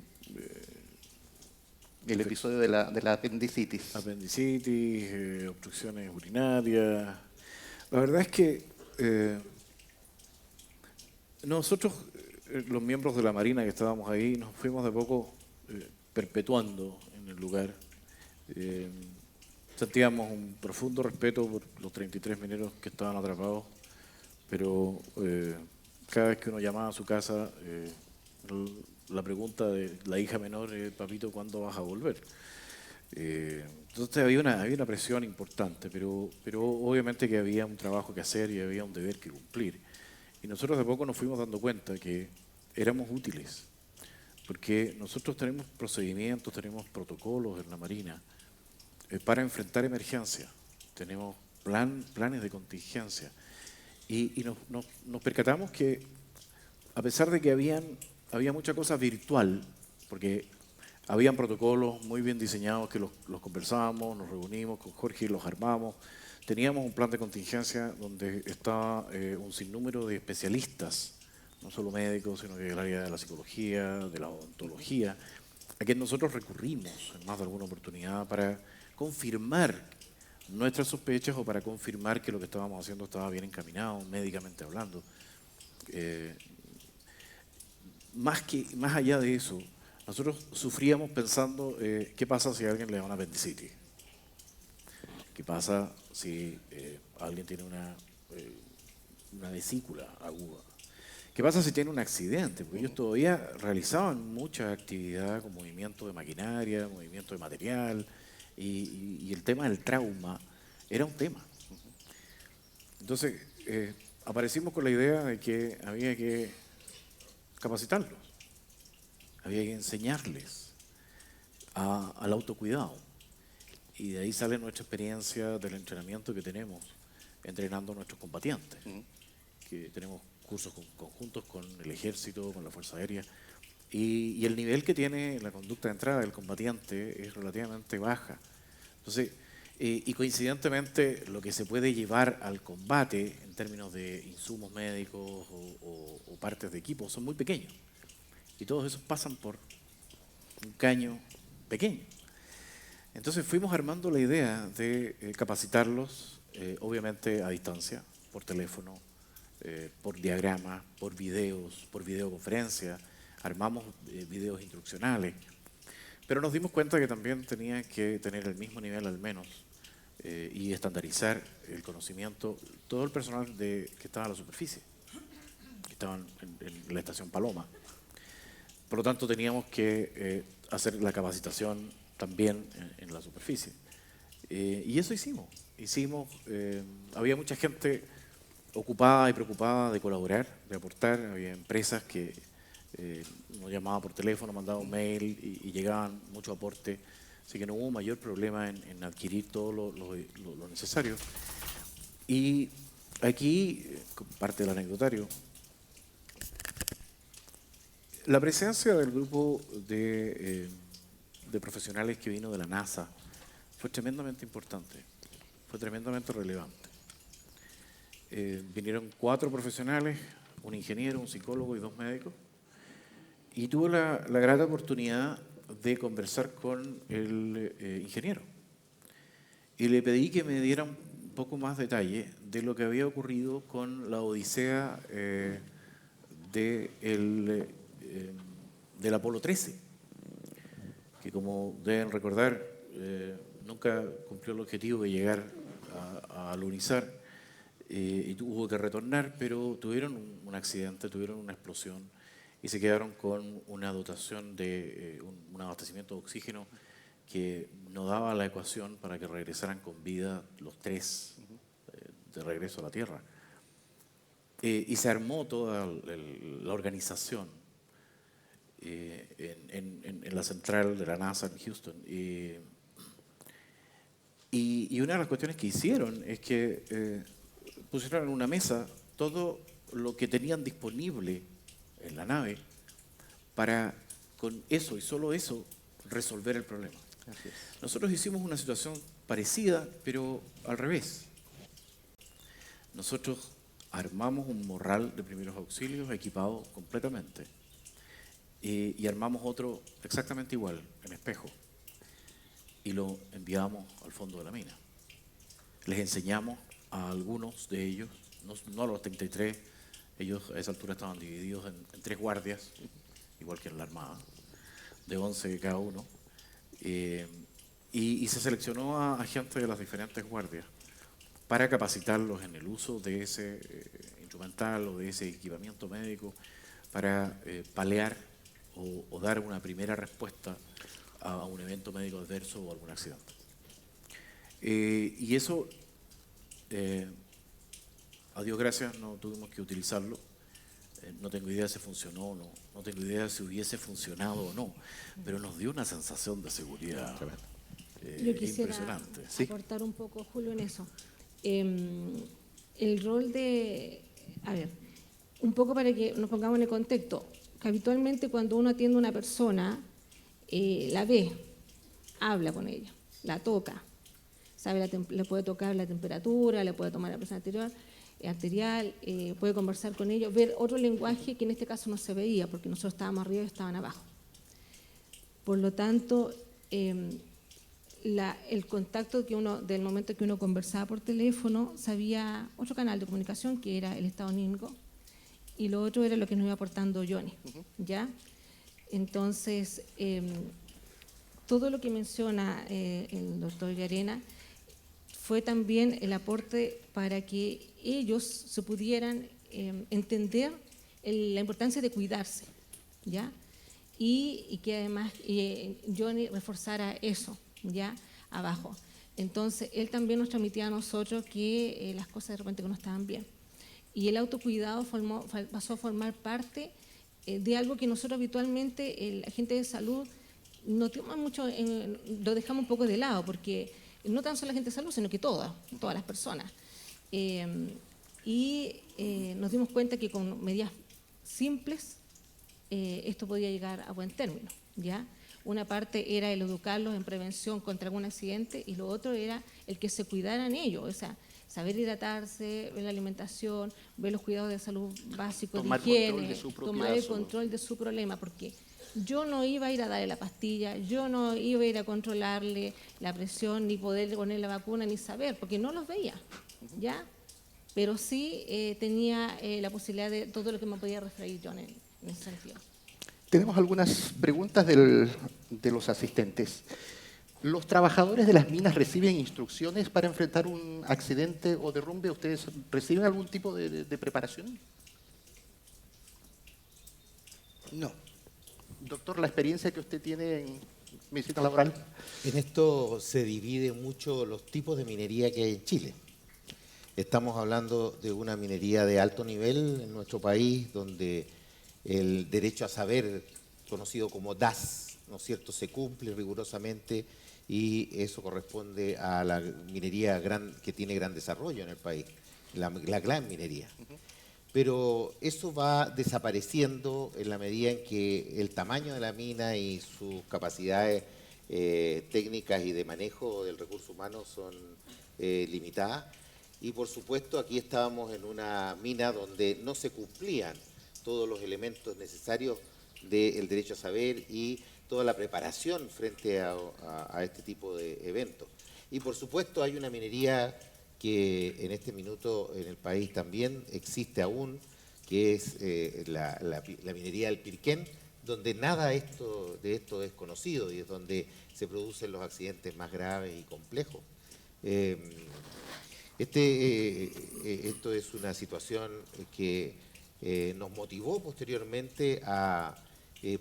El episodio de la apendicitis. apendicitis, obstrucciones urinarias. La verdad es que nosotros, los miembros de la Marina que estábamos ahí, nos fuimos de poco perpetuando en el lugar. Sentíamos un profundo respeto por los 33 mineros que estaban atrapados, pero cada vez que uno llamaba a su casa, la pregunta de la hija menor es, papito, ¿cuándo vas a volver? Entonces había una presión importante, pero obviamente que había un trabajo que hacer y había un deber que cumplir. Y nosotros de poco nos fuimos dando cuenta que éramos útiles, porque nosotros tenemos procedimientos, tenemos protocolos en la Marina para enfrentar emergencias, tenemos planes de contingencia, y nos percatamos que a pesar de que había mucha cosa virtual, porque habían protocolos muy bien diseñados que los conversábamos, nos reunimos con Jorge y los armamos. Teníamos un plan de contingencia donde estaba un sinnúmero de especialistas, no solo médicos, sino que del área de la psicología, de la odontología, a quien nosotros recurrimos en más de alguna oportunidad para confirmar nuestras sospechas o para confirmar que lo que estábamos haciendo estaba bien encaminado, médicamente hablando. más allá de eso, nosotros sufríamos pensando qué pasa si a alguien le da una apendicitis, qué pasa si alguien tiene una vesícula aguda, qué pasa si tiene un accidente, porque ellos todavía realizaban mucha actividad con movimiento de maquinaria, movimiento de material, y el tema del trauma era un tema. Entonces, aparecimos con la idea de que había que capacitarlos, había que enseñarles al autocuidado. Y de ahí sale nuestra experiencia del entrenamiento que tenemos entrenando a nuestros combatientes, que tenemos cursos conjuntos con el Ejército, con la Fuerza Aérea, y el nivel que tiene la conducta de entrada del combatiente es relativamente baja. Entonces, y coincidentemente, lo que se puede llevar al combate en términos de insumos médicos o partes de equipo son muy pequeños. Y todos esos pasan por un caño pequeño. Entonces fuimos armando la idea de capacitarlos, obviamente a distancia, por teléfono, por diagrama, por videos, por videoconferencia. Armamos videos instruccionales. Pero nos dimos cuenta que también tenía que tener el mismo nivel al menos y estandarizar el conocimiento, todo el personal que estaba en la superficie, que estaban en la estación Paloma. Por lo tanto, teníamos que hacer la capacitación también en la superficie. Y eso hicimos. Había mucha gente ocupada y preocupada de colaborar, de aportar. Había empresas que nos llamaban por teléfono, mandaban un mail y llegaban mucho aporte. Así que no hubo mayor problema en adquirir todo lo necesario. Y aquí, parte del anecdotario, la presencia del grupo de profesionales que vino de la NASA fue tremendamente importante, fue tremendamente relevante. Vinieron 4 profesionales, un ingeniero, un psicólogo y 2 médicos, y tuve la grata oportunidad de conversar con el ingeniero. Y le pedí que me diera un poco más detalle de lo que había ocurrido con la odisea del Apolo 13, que como deben recordar, nunca cumplió el objetivo de llegar a alunizar y tuvo que retornar, pero tuvieron un accidente, tuvieron una explosión y se quedaron con una dotación de un abastecimiento de oxígeno que no daba la ecuación para que regresaran con vida los 3 de regreso a la Tierra. Y se armó toda la organización en la central de la NASA en Houston. Y una de las cuestiones que hicieron es que pusieron en una mesa todo lo que tenían disponible en la nave para con eso y solo eso resolver el problema. Nosotros hicimos una situación parecida, pero al revés. Nosotros armamos un morral de primeros auxilios equipado completamente y armamos otro exactamente igual, en espejo, y lo enviamos al fondo de la mina. Les enseñamos a algunos de ellos, no a los 33, ellos a esa altura estaban divididos en 3 guardias, igual que en la Armada, de 11 cada uno, y se seleccionó a gente de las diferentes guardias para capacitarlos en el uso de ese instrumental o de ese equipamiento médico para paliar o dar una primera respuesta a un evento médico adverso o algún accidente. Y eso, a Dios gracias, no tuvimos que utilizarlo. No tengo idea si funcionó o no, no tengo idea si hubiese funcionado o no, pero nos dio una sensación de seguridad Yo quisiera impresionante. aportar un poco, Julio, en eso. El rol de, a ver, un poco para que nos pongamos en el contexto, que habitualmente cuando uno atiende a una persona, la ve, habla con ella, la toca, sabe le puede tocar la temperatura, le puede tomar la presión arterial, puede conversar con ellos, ver otro lenguaje que en este caso no se veía, porque nosotros estábamos arriba y estaban abajo. Por lo tanto, el contacto que del momento que uno conversaba por teléfono, sabía otro canal de comunicación que era el estado anímico y lo otro era lo que nos iba aportando Johnny, ¿ya? Entonces, todo lo que menciona el doctor Llarena fue también el aporte para que ellos se pudieran entender la importancia de cuidarse, ¿ya? Y que además Johnny reforzara eso, ¿ya? Abajo. Entonces, él también nos transmitía a nosotros que las cosas de repente que no estaban bien. Y el autocuidado pasó a formar parte de algo que nosotros habitualmente, el agente de salud, no toma mucho, lo dejamos un poco de lado, porque no tan solo la gente de salud, sino que todas las personas. Nos dimos cuenta que con medidas simples esto podía llegar a buen término, ¿ya? Una parte era el educarlos en prevención contra algún accidente y lo otro era el que se cuidaran ellos, o sea, saber hidratarse, ver la alimentación, ver los cuidados de salud básicos, Tomar de higiene, control de su propia tomar el salud. control de su problema, porque yo no iba a ir a darle la pastilla, yo no iba a ir a controlarle la presión, ni poderle poner la vacuna, ni saber, porque no los veía, ¿ya? Pero sí tenía la posibilidad de todo lo que me podía referir yo en ese sentido. Tenemos algunas preguntas de los asistentes. ¿Los trabajadores de las minas reciben instrucciones para enfrentar un accidente o derrumbe? ¿Ustedes reciben algún tipo de preparación? No. Doctor, la experiencia que usted tiene en medicina laboral. En esto se divide mucho los tipos de minería que hay en Chile. Estamos hablando de una minería de alto nivel en nuestro país, donde el derecho a saber, conocido como DAS, ¿no es cierto?, se cumple rigurosamente y eso corresponde a la minería que tiene gran desarrollo en el país, la gran minería. Pero eso va desapareciendo en la medida en que el tamaño de la mina y sus capacidades técnicas y de manejo del recurso humano son limitadas. Y por supuesto aquí estábamos en una mina donde no se cumplían todos los elementos necesarios del derecho a saber y toda la preparación frente a este tipo de eventos. Y por supuesto hay una minería que en este minuto en el país también existe aún, que es la minería del Pirquén, donde nada de esto es conocido y es donde se producen los accidentes más graves y complejos. Esto es una situación que nos motivó posteriormente a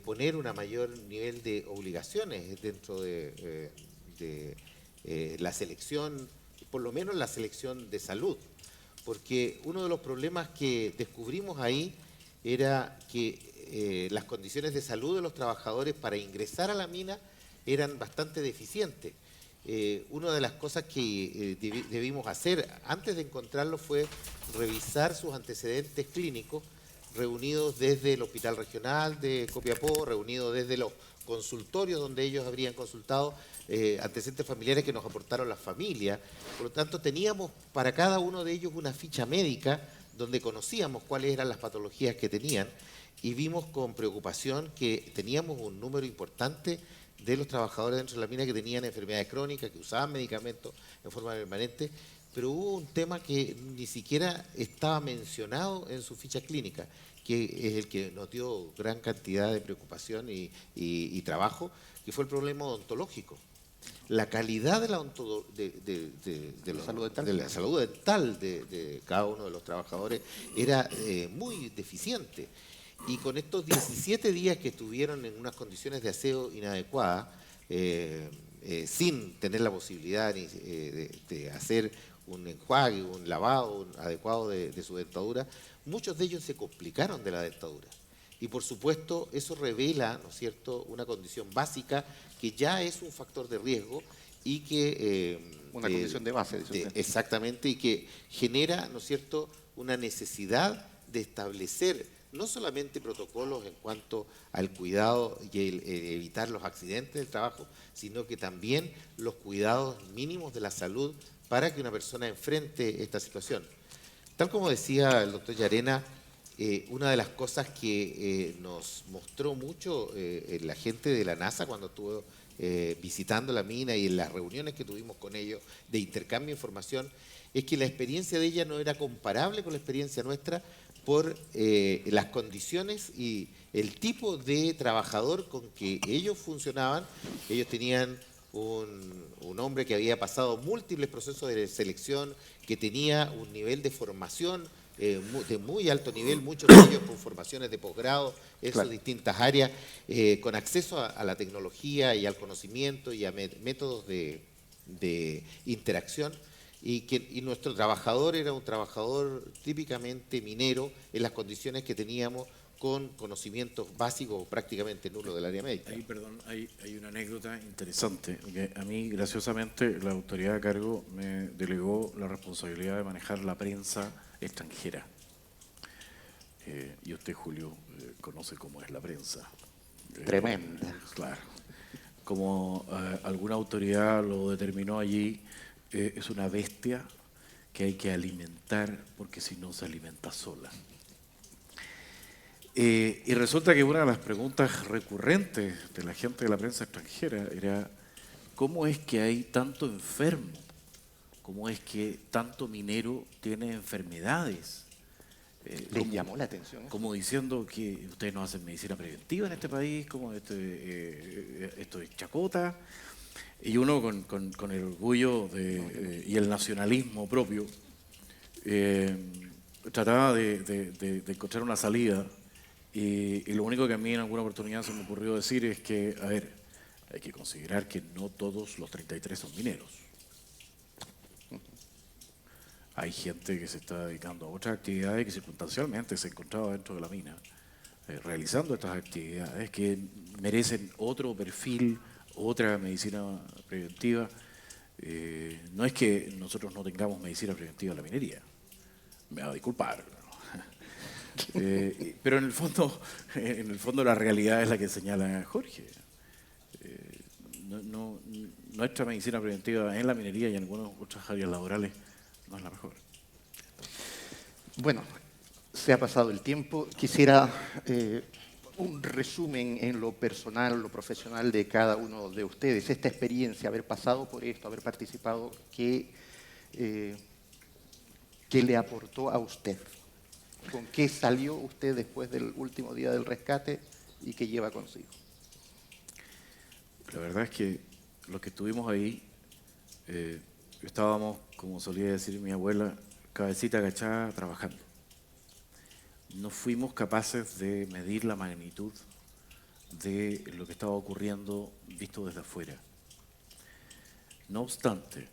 poner un mayor nivel de obligaciones dentro de la selección, por lo menos la selección de salud, porque uno de los problemas que descubrimos ahí era que las condiciones de salud de los trabajadores para ingresar a la mina eran bastante deficientes. Una de las cosas que debimos hacer antes de encontrarlos fue revisar sus antecedentes clínicos, reunidos desde el Hospital Regional de Copiapó, reunidos desde los consultorios donde ellos habrían consultado, antecedentes familiares que nos aportaron las familias. Por lo tanto, teníamos para cada uno de ellos una ficha médica donde conocíamos cuáles eran las patologías que tenían y vimos con preocupación que teníamos un número importante de los trabajadores dentro de la mina que tenían enfermedades crónicas, que usaban medicamentos en forma permanente, pero hubo un tema que ni siquiera estaba mencionado en su ficha clínica, que es el que nos dio gran cantidad de preocupación y trabajo, que fue el problema odontológico. La calidad de la salud dental de cada uno de los trabajadores era muy deficiente. Y con estos 17 días que estuvieron en unas condiciones de aseo inadecuadas, sin tener la posibilidad de hacer un enjuague, un lavado adecuado de su dentadura, muchos de ellos se complicaron de la dentadura. Y por supuesto eso revela, ¿no es cierto?, una condición básica que ya es un factor de riesgo y que... una condición de base, dice usted. Exactamente, y que genera, ¿no es cierto?, una necesidad de establecer no solamente protocolos en cuanto al cuidado y el evitar los accidentes del trabajo, sino que también los cuidados mínimos de la salud para que una persona enfrente esta situación. Tal como decía el doctor Llarena, una de las cosas que nos mostró mucho la gente de la NASA cuando estuvo visitando la mina y en las reuniones que tuvimos con ellos de intercambio de información, es que la experiencia de ella no era comparable con la experiencia nuestra, por las condiciones y el tipo de trabajador con que ellos funcionaban. Ellos tenían un hombre que había pasado múltiples procesos de selección, que tenía un nivel de formación de muy alto nivel, muchos de ellos con formaciones de posgrado en sus distintas áreas, con acceso a la tecnología y al conocimiento y a métodos de interacción. Y nuestro trabajador era un trabajador típicamente minero en las condiciones que teníamos, con conocimientos básicos prácticamente nulos del área médica. Ahí, perdón, hay una anécdota interesante, que a mí, graciosamente, la autoridad a cargo me delegó la responsabilidad de manejar la prensa extranjera. Y usted, Julio, conoce cómo es la prensa. Tremenda. Claro. Como alguna autoridad lo determinó allí, es una bestia que hay que alimentar, porque si no se alimenta sola. Y resulta que una de las preguntas recurrentes de la gente de la prensa extranjera era: ¿cómo es que hay tanto enfermo? ¿Cómo es que tanto minero tiene enfermedades? ¿Les llamó la atención eso? Como diciendo que ustedes no hacen medicina preventiva en este país, como esto es chacota. Y uno con el orgullo y el nacionalismo propio trataba de encontrar una salida. Y lo único que a mí en alguna oportunidad se me ocurrió decir es que, a ver, hay que considerar que no todos los 33 son mineros. Hay gente que se está dedicando a otras actividades que circunstancialmente se encontraba dentro de la mina, realizando estas actividades que merecen otro perfil, otra medicina preventiva. No es que nosotros no tengamos medicina preventiva en la minería, me va a disculpar, ¿no? Pero en el fondo la realidad es la que señala Jorge. Nuestra medicina preventiva en la minería y en algunas otras áreas laborales no es la mejor. Bueno, se ha pasado el tiempo. Quisiera un resumen en lo personal, lo profesional de cada uno de ustedes. Esta experiencia, haber pasado por esto, haber participado, ¿qué le aportó a usted? ¿Con qué salió usted después del último día del rescate y qué lleva consigo? La verdad es que los que estuvimos ahí estábamos, como solía decir mi abuela, cabecita agachada trabajando. No fuimos capaces de medir la magnitud de lo que estaba ocurriendo visto desde afuera. No obstante,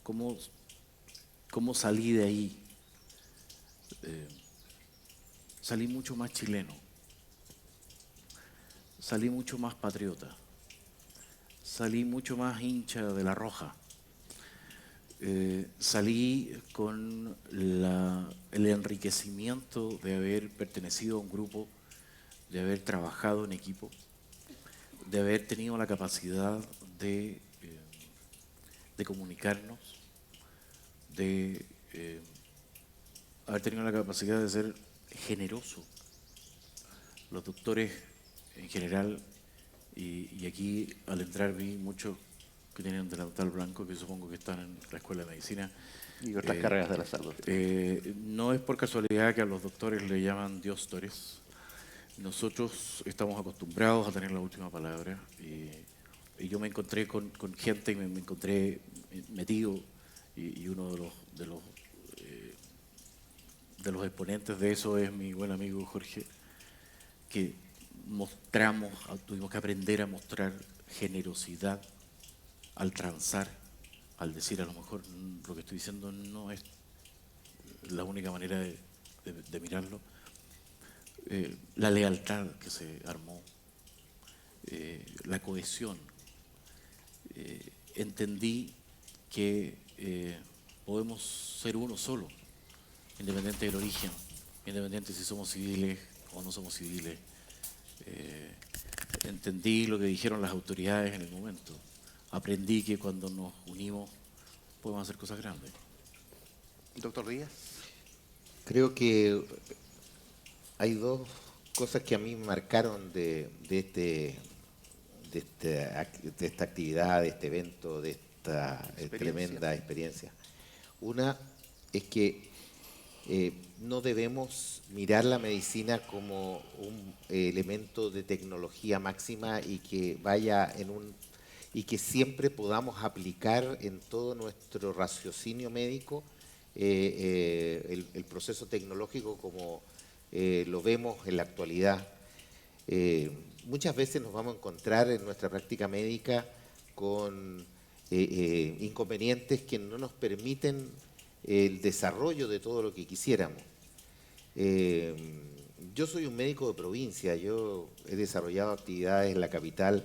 ¿cómo salí de ahí? Salí mucho más chileno, salí mucho más patriota, salí mucho más hincha de la Roja, salí con el enriquecimiento de haber pertenecido a un grupo, de haber trabajado en equipo, de haber tenido la capacidad de comunicarnos, de haber tenido la capacidad de ser generoso. Los doctores en general, y aquí al entrar vi muchos que tienen delantal blanco, que supongo que están en la Escuela de Medicina. Y otras carreras de la salud. No es por casualidad que a los doctores le llaman diostores. Nosotros estamos acostumbrados a tener la última palabra. Y yo me encontré con gente y me encontré metido, y uno de los exponentes de eso es mi buen amigo Jorge, que tuvimos que aprender a mostrar generosidad al transar, al decir: a lo mejor lo que estoy diciendo no es la única manera de mirarlo. La lealtad que se armó, la cohesión. Entendí que podemos ser uno solo, independiente del origen, independiente si somos civiles o no somos civiles. Entendí lo que dijeron las autoridades en el momento. Aprendí que cuando nos unimos podemos hacer cosas grandes. Doctor Díaz. Creo que hay dos cosas que a mí me marcaron de esta actividad, de este evento, de esta tremenda experiencia. Una es que no debemos mirar la medicina como un elemento de tecnología máxima y que vaya y que siempre podamos aplicar en todo nuestro raciocinio médico el proceso tecnológico como lo vemos en la actualidad. Muchas veces nos vamos a encontrar en nuestra práctica médica con inconvenientes que no nos permiten el desarrollo de todo lo que quisiéramos. Yo soy un médico de provincia, yo he desarrollado actividades en la capital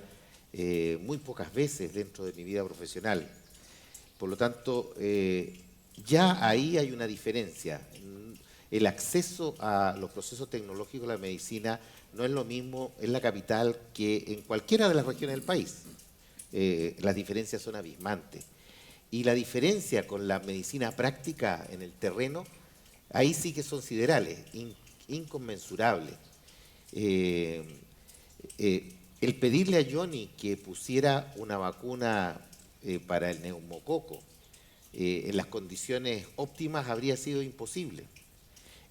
muy pocas veces dentro de mi vida profesional. Por lo tanto, ya ahí hay una diferencia. El acceso a los procesos tecnológicos de la medicina no es lo mismo en la capital que en cualquiera de las regiones del país. Las diferencias son abismantes. Y la diferencia con la medicina práctica en el terreno, ahí sí que son siderales, inconmensurables. El pedirle a Johnny que pusiera una vacuna para el neumococo en las condiciones óptimas habría sido imposible.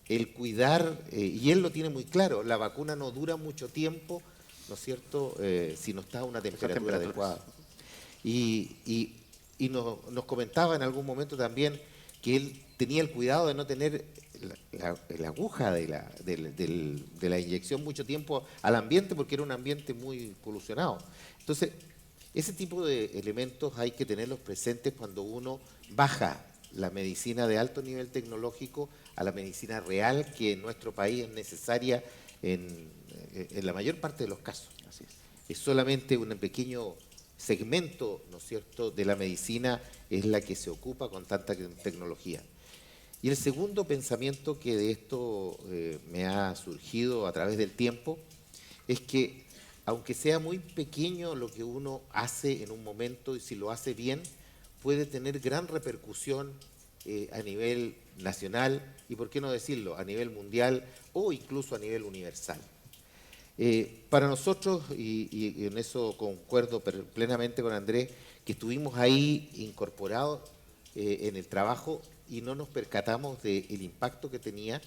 El cuidar, y él lo tiene muy claro, la vacuna no dura mucho tiempo, ¿no es cierto?, si no está a una temperatura adecuada. Y nos comentaba en algún momento también que él tenía el cuidado de no tener la aguja de la inyección mucho tiempo al ambiente porque era un ambiente muy polucionado. Entonces, ese tipo de elementos hay que tenerlos presentes cuando uno baja la medicina de alto nivel tecnológico a la medicina real que en nuestro país es necesaria en la mayor parte de los casos. Así es solamente un pequeño segmento, ¿no es cierto?, de la medicina es la que se ocupa con tanta tecnología. Y el segundo pensamiento que de esto me ha surgido a través del tiempo es que aunque sea muy pequeño lo que uno hace en un momento y si lo hace bien, puede tener gran repercusión a nivel nacional y, por qué no decirlo, a nivel mundial o incluso a nivel universal. Para nosotros, y en eso concuerdo plenamente con Andrés, que estuvimos ahí incorporados en el trabajo y no nos percatamos del impacto que tenía,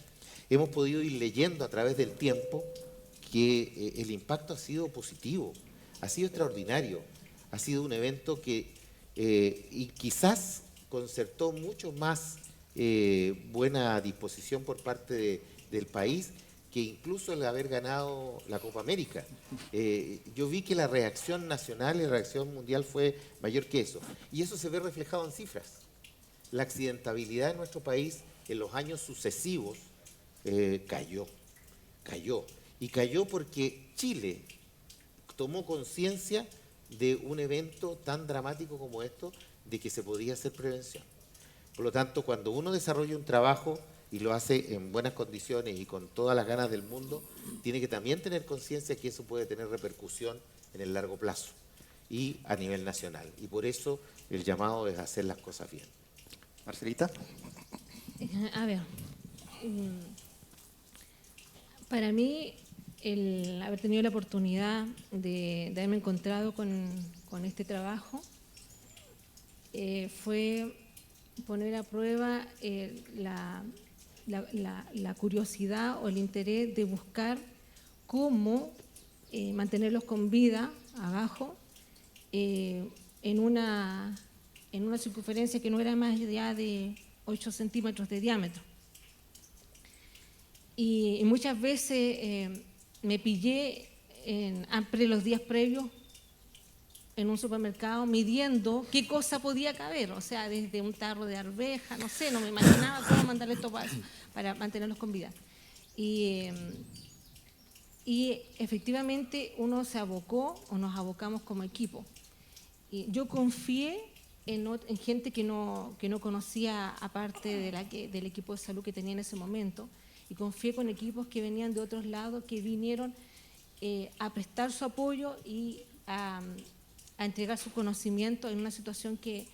hemos podido ir leyendo a través del tiempo que el impacto ha sido positivo, ha sido extraordinario, ha sido un evento que y quizás concertó mucho más buena disposición por parte del país que incluso el haber ganado la Copa América. Yo vi que la reacción nacional y la reacción mundial fue mayor que eso. Y eso se ve reflejado en cifras. La accidentabilidad en nuestro país en los años sucesivos cayó. Y cayó porque Chile tomó conciencia de un evento tan dramático como esto, de que se podía hacer prevención. Por lo tanto, cuando uno desarrolla un trabajo y lo hace en buenas condiciones y con todas las ganas del mundo, tiene que también tener conciencia que eso puede tener repercusión en el largo plazo y a nivel nacional. Y por eso el llamado es hacer las cosas bien. Marcelita. A ver, para mí el haber tenido la oportunidad de haberme encontrado con este trabajo fue poner a prueba la curiosidad o el interés de buscar cómo mantenerlos con vida abajo en una circunferencia que no era más allá de 8 centímetros de diámetro. Y muchas veces me pillé entre los días previos en un supermercado midiendo qué cosa podía caber, o sea, desde un tarro de arveja, no sé, no me imaginaba cómo mandarle esto para mantenerlos con vida. Y efectivamente uno se abocó o nos abocamos como equipo. Y yo confié en gente que no conocía, aparte del equipo de salud que tenía en ese momento, y confié con equipos que venían de otros lados, que vinieron a prestar su apoyo y a entregar su conocimiento en una situación que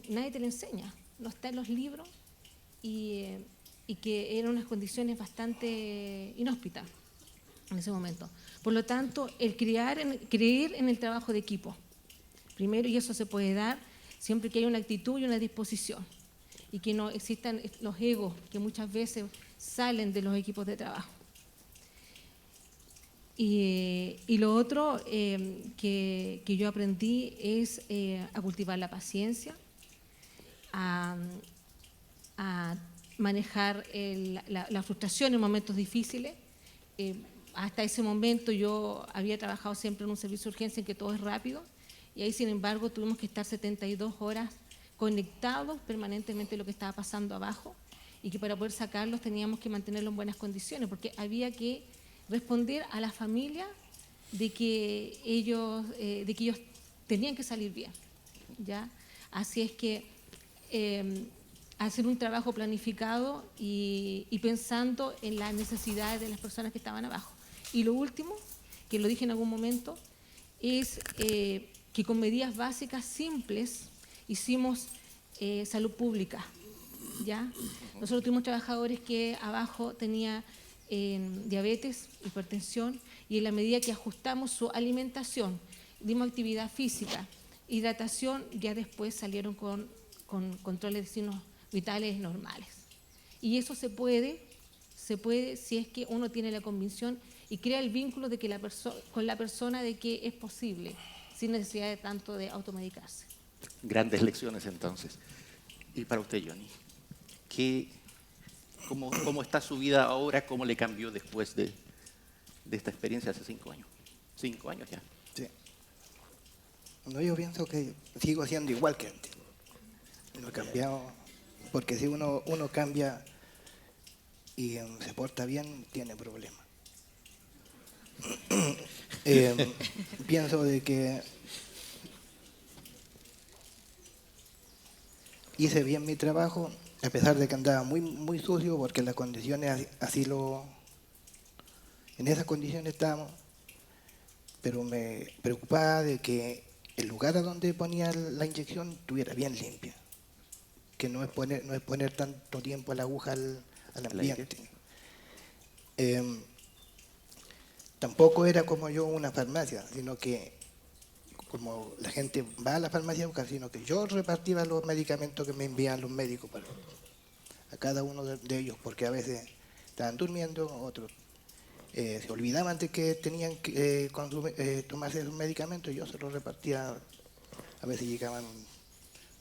nadie te lo enseña, no está en los libros y que eran unas condiciones bastante inhóspitas en ese momento. Por lo tanto, el creer en el trabajo de equipo, primero, y eso se puede dar siempre que haya una actitud y una disposición. y que no existan los egos que muchas veces salen de los equipos de trabajo. Y lo otro que yo aprendí es a cultivar la paciencia, a manejar la frustración en momentos difíciles. Hasta ese momento yo había trabajado siempre en un servicio de urgencia en que todo es rápido, y ahí sin embargo tuvimos que estar 72 horas conectados permanentemente a lo que estaba pasando abajo, y que para poder sacarlos teníamos que mantenerlos en buenas condiciones, porque había que responder a la familia de que ellos tenían que salir bien, ¿ya? Así es que hacer un trabajo planificado y pensando en las necesidades de las personas que estaban abajo. Y lo último, que lo dije en algún momento, es que con medidas básicas simples hicimos salud pública, ¿ya? Nosotros tuvimos trabajadores que abajo tenían diabetes, hipertensión, y en la medida que ajustamos su alimentación, dimos actividad física, hidratación, ya después salieron con controles de signos vitales normales. Y eso se puede si es que uno tiene la convicción y crea el vínculo de que con la persona de que es posible, sin necesidad de tanto de automedicarse. Grandes lecciones entonces. Y para usted, Johnny, ¿cómo está su vida ahora? ¿Cómo le cambió después de esta experiencia hace 5 años? 5 años ya. Sí. No, yo pienso que sigo siendo igual que antes. No he cambiado, porque si uno cambia y se porta bien, tiene problemas. Pienso de que hice bien mi trabajo, a pesar de que andaba muy sucio, porque las condiciones en esas condiciones estábamos, pero me preocupaba de que el lugar a donde ponía la inyección estuviera bien limpia, que no es poner tanto tiempo la aguja al ambiente. Tampoco era como yo una farmacia, sino que como la gente va a la farmacia a buscar, sino que yo repartía los medicamentos que me envían los médicos a cada uno de ellos, porque a veces estaban durmiendo, otros se olvidaban de que tenían que tomarse esos medicamentos, y yo se los repartía. A veces llegaban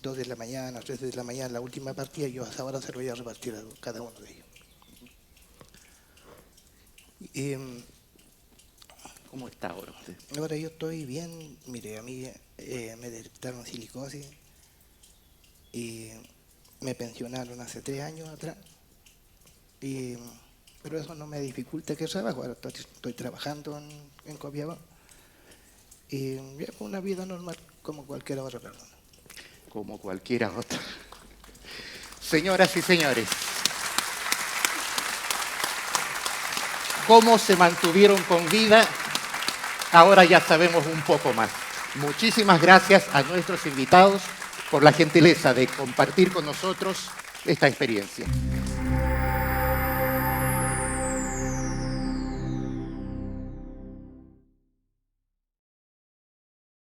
2 de la mañana, 3 de la mañana, la última partida, y yo a esa hora se lo iba a repartir a cada uno de ellos. ¿Cómo está ahora usted? Ahora yo estoy bien. Mire, a mí me detectaron silicosis y me pensionaron hace 3 años atrás, pero eso no me dificulta que trabajo. Ahora estoy trabajando en Copiapó y llevo una vida normal como cualquier otra persona. Como cualquiera otra. Señoras y señores, ¿cómo se mantuvieron con vida? Ahora ya sabemos un poco más. Muchísimas gracias a nuestros invitados por la gentileza de compartir con nosotros esta experiencia.